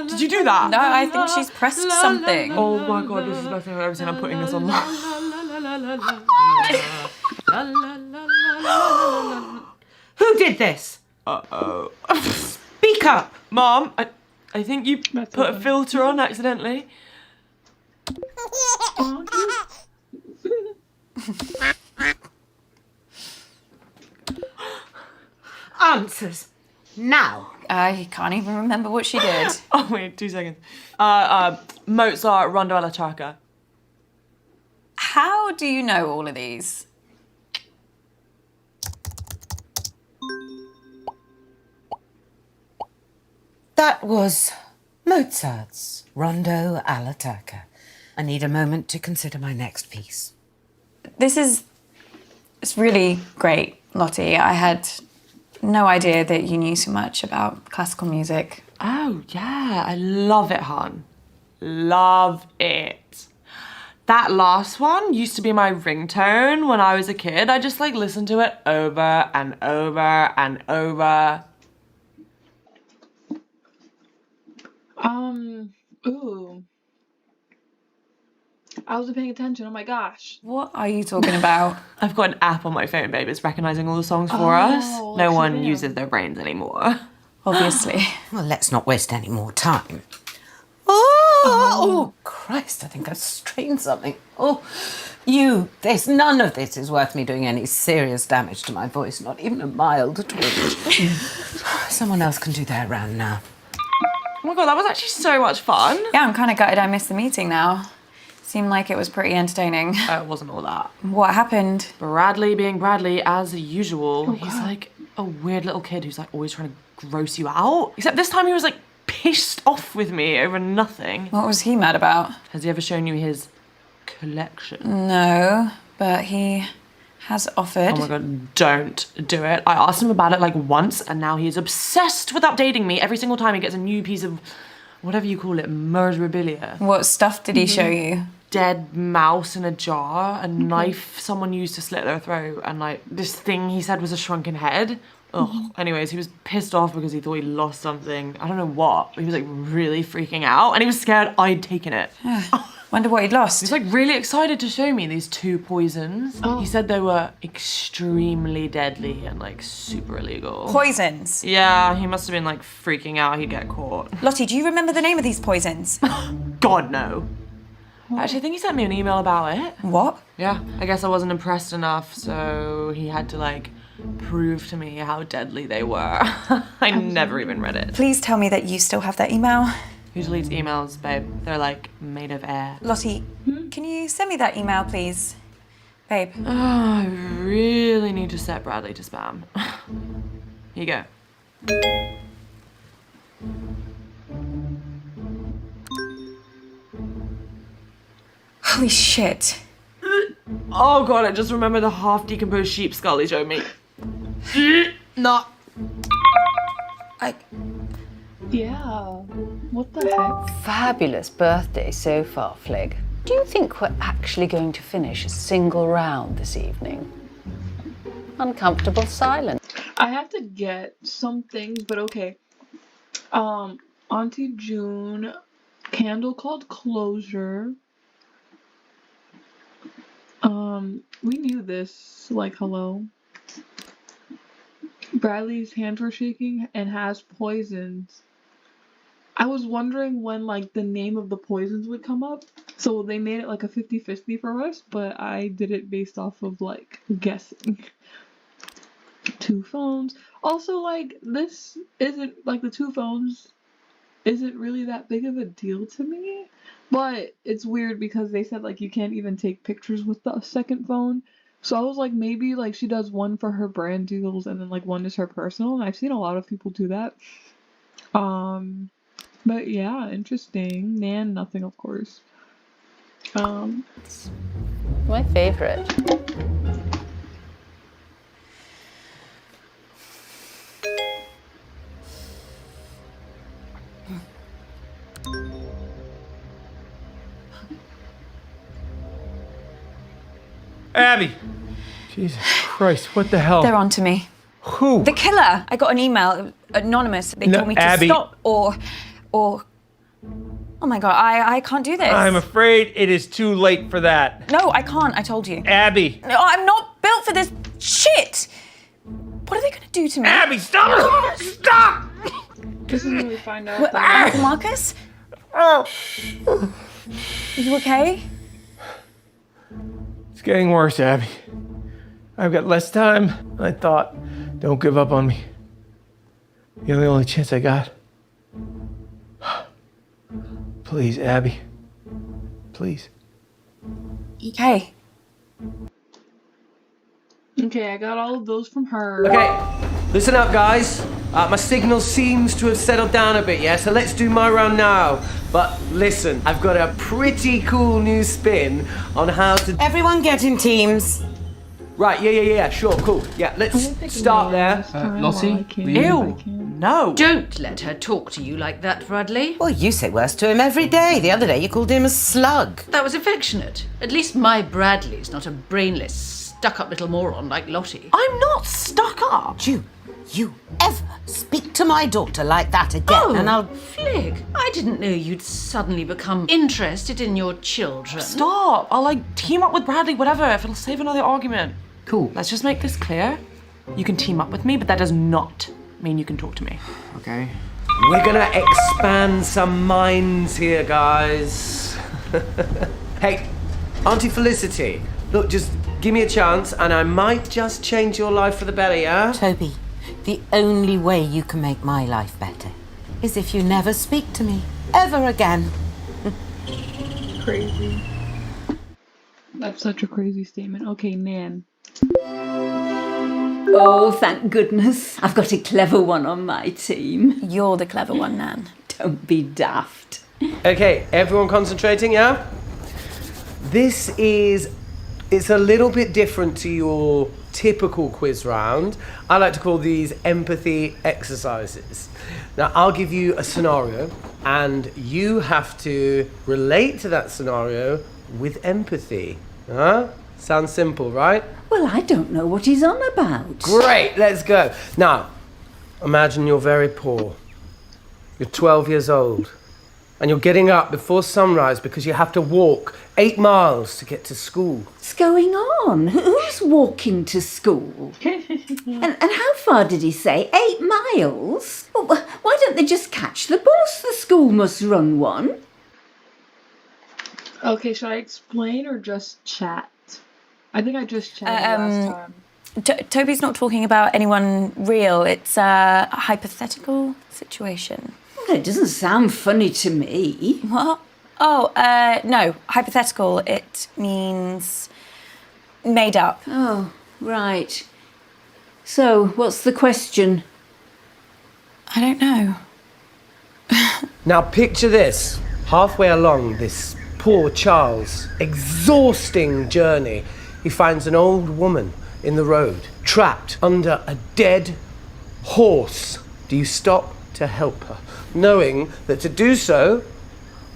Did you do that? No, I think she's pressed something. Oh my god, this is the best thing I've ever seen. I'm putting this online. Who did this? Uh-oh. Speak up! Mom, I think you That's put a okay. filter on accidentally. Answers. Now. I can't even remember what she did. Oh wait, 2 seconds. Mozart, Rondo alla Charca. How do you know all of these? That was Mozart's Rondo alla Turca. I need a moment to consider my next piece. It's really great, Lottie. I had no idea that you knew so much about classical music. Oh yeah, I love it, hon. Love it. That last one used to be my ringtone when I was a kid. I just like listened to it over and over and over. Ooh. I wasn't paying attention. Oh my gosh. What are you talking about? I've got an app on my phone, babe. It's recognizing all the songs for us. No like one Shazam. uses their brains anymore. Obviously. Well, let's not waste any more time. Oh, Christ, I think I've strained something. None of this is worth me doing any serious damage to my voice, not even a mild twinge. Someone else can do their round now. Oh my god, that was actually so much fun. Yeah, I'm kind of gutted I missed the meeting now. Seemed like it was pretty entertaining. It wasn't all that. What happened? Bradley being Bradley as usual. He's like a weird little kid who's like always trying to gross you out. Except this time he was like pissed off with me over nothing. What was he mad about? Has he ever shown you his collection? No, but he has offered. Oh my god, don't do it. I asked him about it like once and now he is obsessed with updating me every single time he gets a new piece of whatever you call it, murderabilia. What stuff did he show you? Dead mouse in a jar, a knife someone used to slit their throat, and like this thing he said was a shrunken head. Ugh. Anyways, he was pissed off because he thought he lost something. I don't know what, but he was like really freaking out and he was scared I'd taken it. Wonder what he'd lost. He's like really excited to show me these 2 poisons. He said they were extremely deadly and like super illegal. Poisons. Yeah, he must have been like freaking out he'd get caught. Lottie, do you remember the name of these poisons? God, no. Actually, I think he sent me an email about it. What? Yeah, I guess I wasn't impressed enough, so he had to like prove to me how deadly they were. I never even read it. Please tell me that you still have that email. Who deletes emails, babe? They're like made of air. Lottie, can you send me that email, please? Babe. I really need to set Bradley to spam. Here you go. Holy shit. Oh god, I just remembered the half-decomposed sheep skull he showed me. Not. Yeah. What the heck? Fabulous birthday so far, Flig. Do you think we're actually going to finish a single round this evening? Uncomfortable silence. I have to get something, but okay. Auntie June, candle called Closure. We knew this, like, hello. Bradley's hands were shaking and has poisons. I was wondering when, like, the name of the poisons would come up. So they made it like a 50-50 for us, but I did it based off of, like, guessing. 2 phones. Also, like, this isn't, like, the 2 phones isn't really that big of a deal to me. But it's weird because they said, like, you can't even take pictures with the second phone. So I was like, maybe, like, she does one for her brand deals and then, like, one is her personal. And I've seen a lot of people do that. But yeah, interesting. Nan, nothing, of course. My favorite. Abby! Jesus Christ, what the hell? They're on to me. Who? The killer. I got an email, anonymous. They No, told me to Abby. stop or. Oh my god, I can't do this. I'm afraid it is too late for that. No, I can't. I told you. Abby! No, I'm not built for this shit. What are they gonna do to me? Abby, stop! Stop! This is when we find out. What, Uncle Marcus? Are you okay? It's getting worse, Abby. I've got less time than I thought. Don't give up on me. You're the only chance I got. Please, Abby. Please. Okay. Okay, I got all of those from her. Okay, listen up, guys. My signal seems to have settled down a bit, yeah? So let's do my round now. But listen, I've got a pretty cool new spin on how to... Everyone get in teams. Right, yeah, sure, cool. Yeah, let's start there. Lottie, Ew. No. Don't let her talk to you like that, Bradley. Well, you say worse to him every day. The other day you called him a slug. That was affectionate. At least my Bradley's not a brainless, stuck-up little moron like Lottie. I'm not stuck up. June, you ever speak to my daughter like that again, and I'll... Flig, I didn't know you'd suddenly become interested in your children. Stop. I'll, like, team up with Bradley, whatever, if it'll save another argument. Cool. Let's just make this clear. You can team up with me, but that does not mean you can talk to me. Okay. We're gonna expand some minds here, guys. Hey, Auntie Felicity, look, just give me a chance and I might just change your life for the better, yeah? Toby, the only way you can make my life better is if you never speak to me ever again. Crazy. That's such a crazy statement. Okay, Nan. Oh, thank goodness. I've got a clever one on my team. You're the clever one, Nan. Don't be daft. Okay, everyone concentrating, yeah? It's a little bit different to your typical quiz round. I like to call these empathy exercises. Now, I'll give you a scenario, and you have to relate to that scenario with empathy. Huh? Sounds simple, right? Well, I don't know what he's on about. Great, let's go. Now, imagine you're very poor. You're 12 years old. And you're getting up before sunrise because you have to walk 8 miles to get to school. What's going on? Who's walking to school? and how far did he say? 8 miles? Well, why don't they just catch the bus? The school must run one. Okay, should I explain or just chat? I think I just chatted last time. Toby's not talking about anyone real. It's a hypothetical situation. Well, it doesn't sound funny to me. What? Oh, no. Hypothetical. It means made up. Oh, right. So, what's the question? I don't know. Now picture this. Halfway along this poor Charles' exhausting journey, he finds an old woman in the road, trapped under a dead horse. Do you stop to help her, knowing that to do so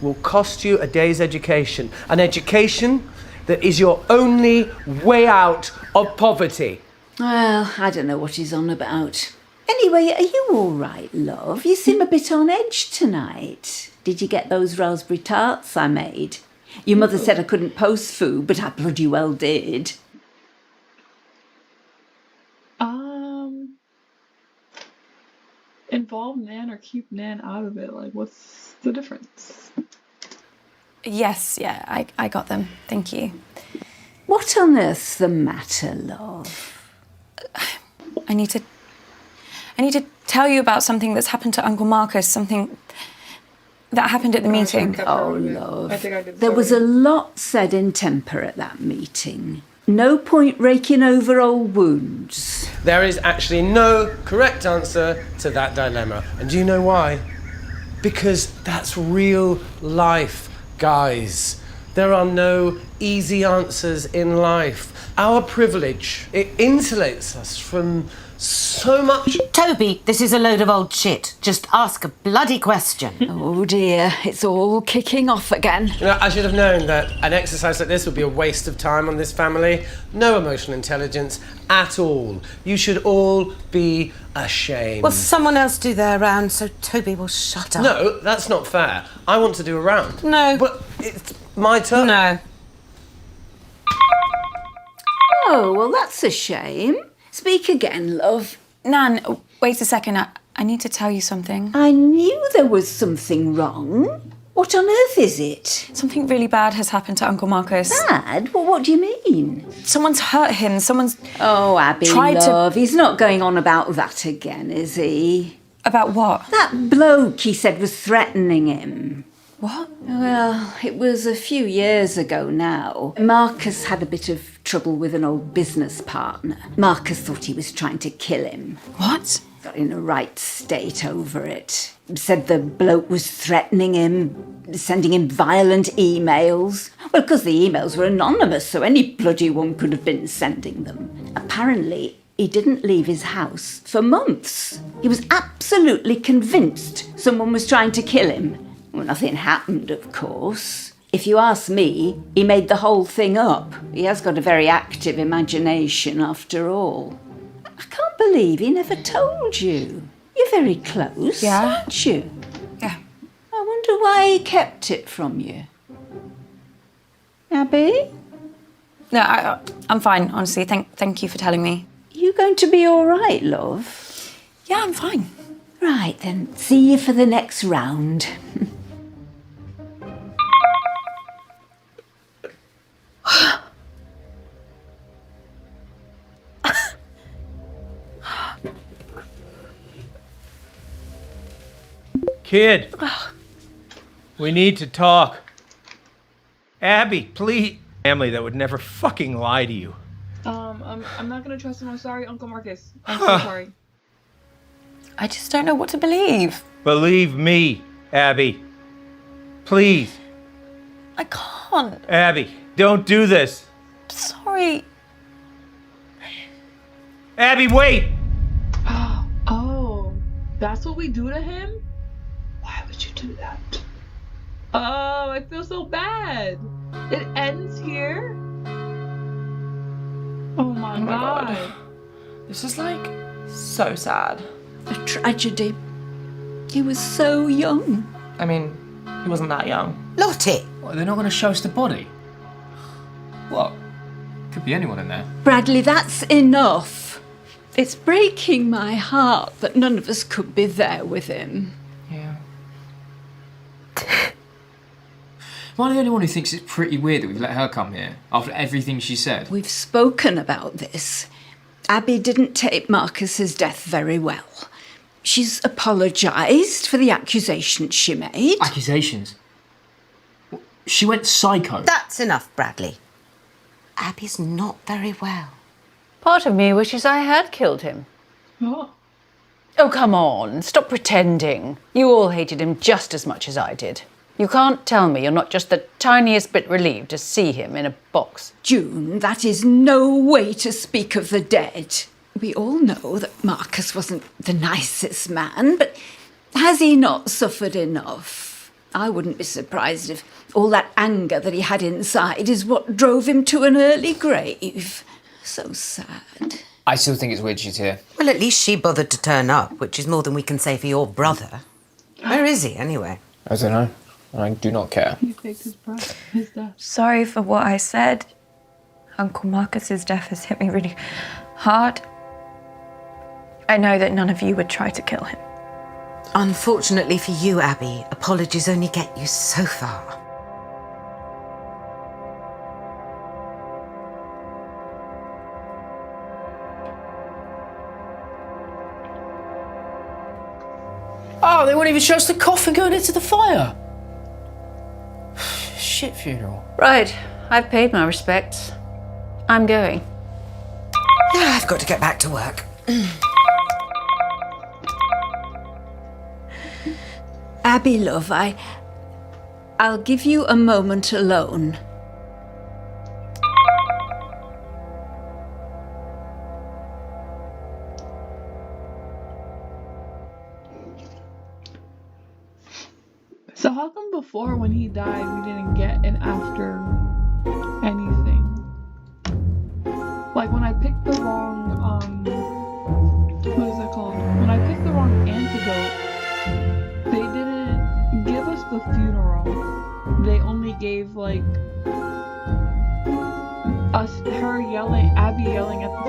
will cost you a day's education, an education that is your only way out of poverty? Well, I don't know what he's on about. Anyway, are you all right, love? You seem a bit on edge tonight. Did you get those raspberry tarts I made? Your mother said I couldn't post food, but I bloody well did. Involve Nan or keep Nan out of it. Like, what's the difference? Yes, yeah, I got them. Thank you. What on earth's the matter, love? I need to tell you about something that's happened to Uncle Marcus, something that happened at the meeting. Oh, love. There was a lot said in temper at that meeting. No point raking over old wounds. There is actually no correct answer to that dilemma. And do you know why? Because that's real life, guys. There are no easy answers in life. Our privilege, it insulates us from so much. Toby, this is a load of old shit. Just ask a bloody question. Oh dear, it's all kicking off again. You know, I should have known that an exercise like this would be a waste of time on this family. No emotional intelligence at all. You should all be ashamed. Well, someone else do their round so Toby will shut up. No, that's not fair. I want to do a round. No. But it's my turn. No. Oh, well, that's a shame. Speak again, love. Nan, wait a second. I need to tell you something. I knew there was something wrong. What on earth is it? Something really bad has happened to Uncle Marcus. Bad? Well, what do you mean? Someone's hurt him. Someone's Oh, Abby, tried love, he's not going on about that again, is he? About what? That bloke he said was threatening him. What? Well, it was a few years ago now. Marcus had a bit of trouble with an old business partner. Marcus thought he was trying to kill him. What? Got in a right state over it. Said the bloke was threatening him, sending him violent emails. Well, because the emails were anonymous, so any bloody one could have been sending them. Apparently, he didn't leave his house for months. He was absolutely convinced someone was trying to kill him. Well, nothing happened, of course. If you ask me, he made the whole thing up. He has got a very active imagination, after all. I can't believe he never told you. You're very close, aren't you? Yeah. I wonder why he kept it from you. Abby? No, I'm fine, honestly. Thank you for telling me. You going to be all right, love? Yeah, I'm fine. Right, then. See you for the next round. Kid, we need to talk. Abby, please. Family that would never fucking lie to you. I'm not gonna trust him. I'm sorry, Uncle Marcus. I'm so sorry. I just don't know what to believe. Believe me, Abby. Please. I can't. Abby, don't do this. Sorry. Abby, wait! Oh, that's what we do to him? Why would you do that? Oh, I feel so bad. It ends here? Oh my god. This is like so sad. A tragedy. He was so young. I mean, he wasn't that young. Lottie! What, they're not going to show us the body? What? Could be anyone in there. Bradley, that's enough. It's breaking my heart that none of us could be there with him. Yeah. Am I the only one who thinks it's pretty weird that we've let her come here after everything she said? We've spoken about this. Abby didn't take Marcus's death very well. She's apologised for the accusations she made. Accusations? She went psycho. That's enough, Bradley. Abby's not very well. Part of me wishes I had killed him. Oh. Oh, come on, stop pretending. You all hated him just as much as I did. You can't tell me you're not just the tiniest bit relieved to see him in a box. June, that is no way to speak of the dead. We all know that Marcus wasn't the nicest man, but has he not suffered enough? I wouldn't be surprised if all that anger that he had inside is what drove him to an early grave. So sad. I still think it's weird she's here. Well, at least she bothered to turn up, which is more than we can say for your brother. Where is he, anyway? I don't know. I do not care. He faked his death. Sorry for what I said. Uncle Marcus's death has hit me really hard. I know that none of you would try to kill him. Unfortunately for you, Abby, apologies only get you so far. Oh, they won't even show us the coffin going into the fire. Shit funeral. Right, I've paid my respects. I'm going. Yeah, I've got to get back to work. Abby, love, I'll give you a moment alone. So how come before when he died we didn't get an after anything? Like when I picked the wrong what is it called? When I picked the wrong antidote, they didn't give us the funeral. They only gave like Abby yelling at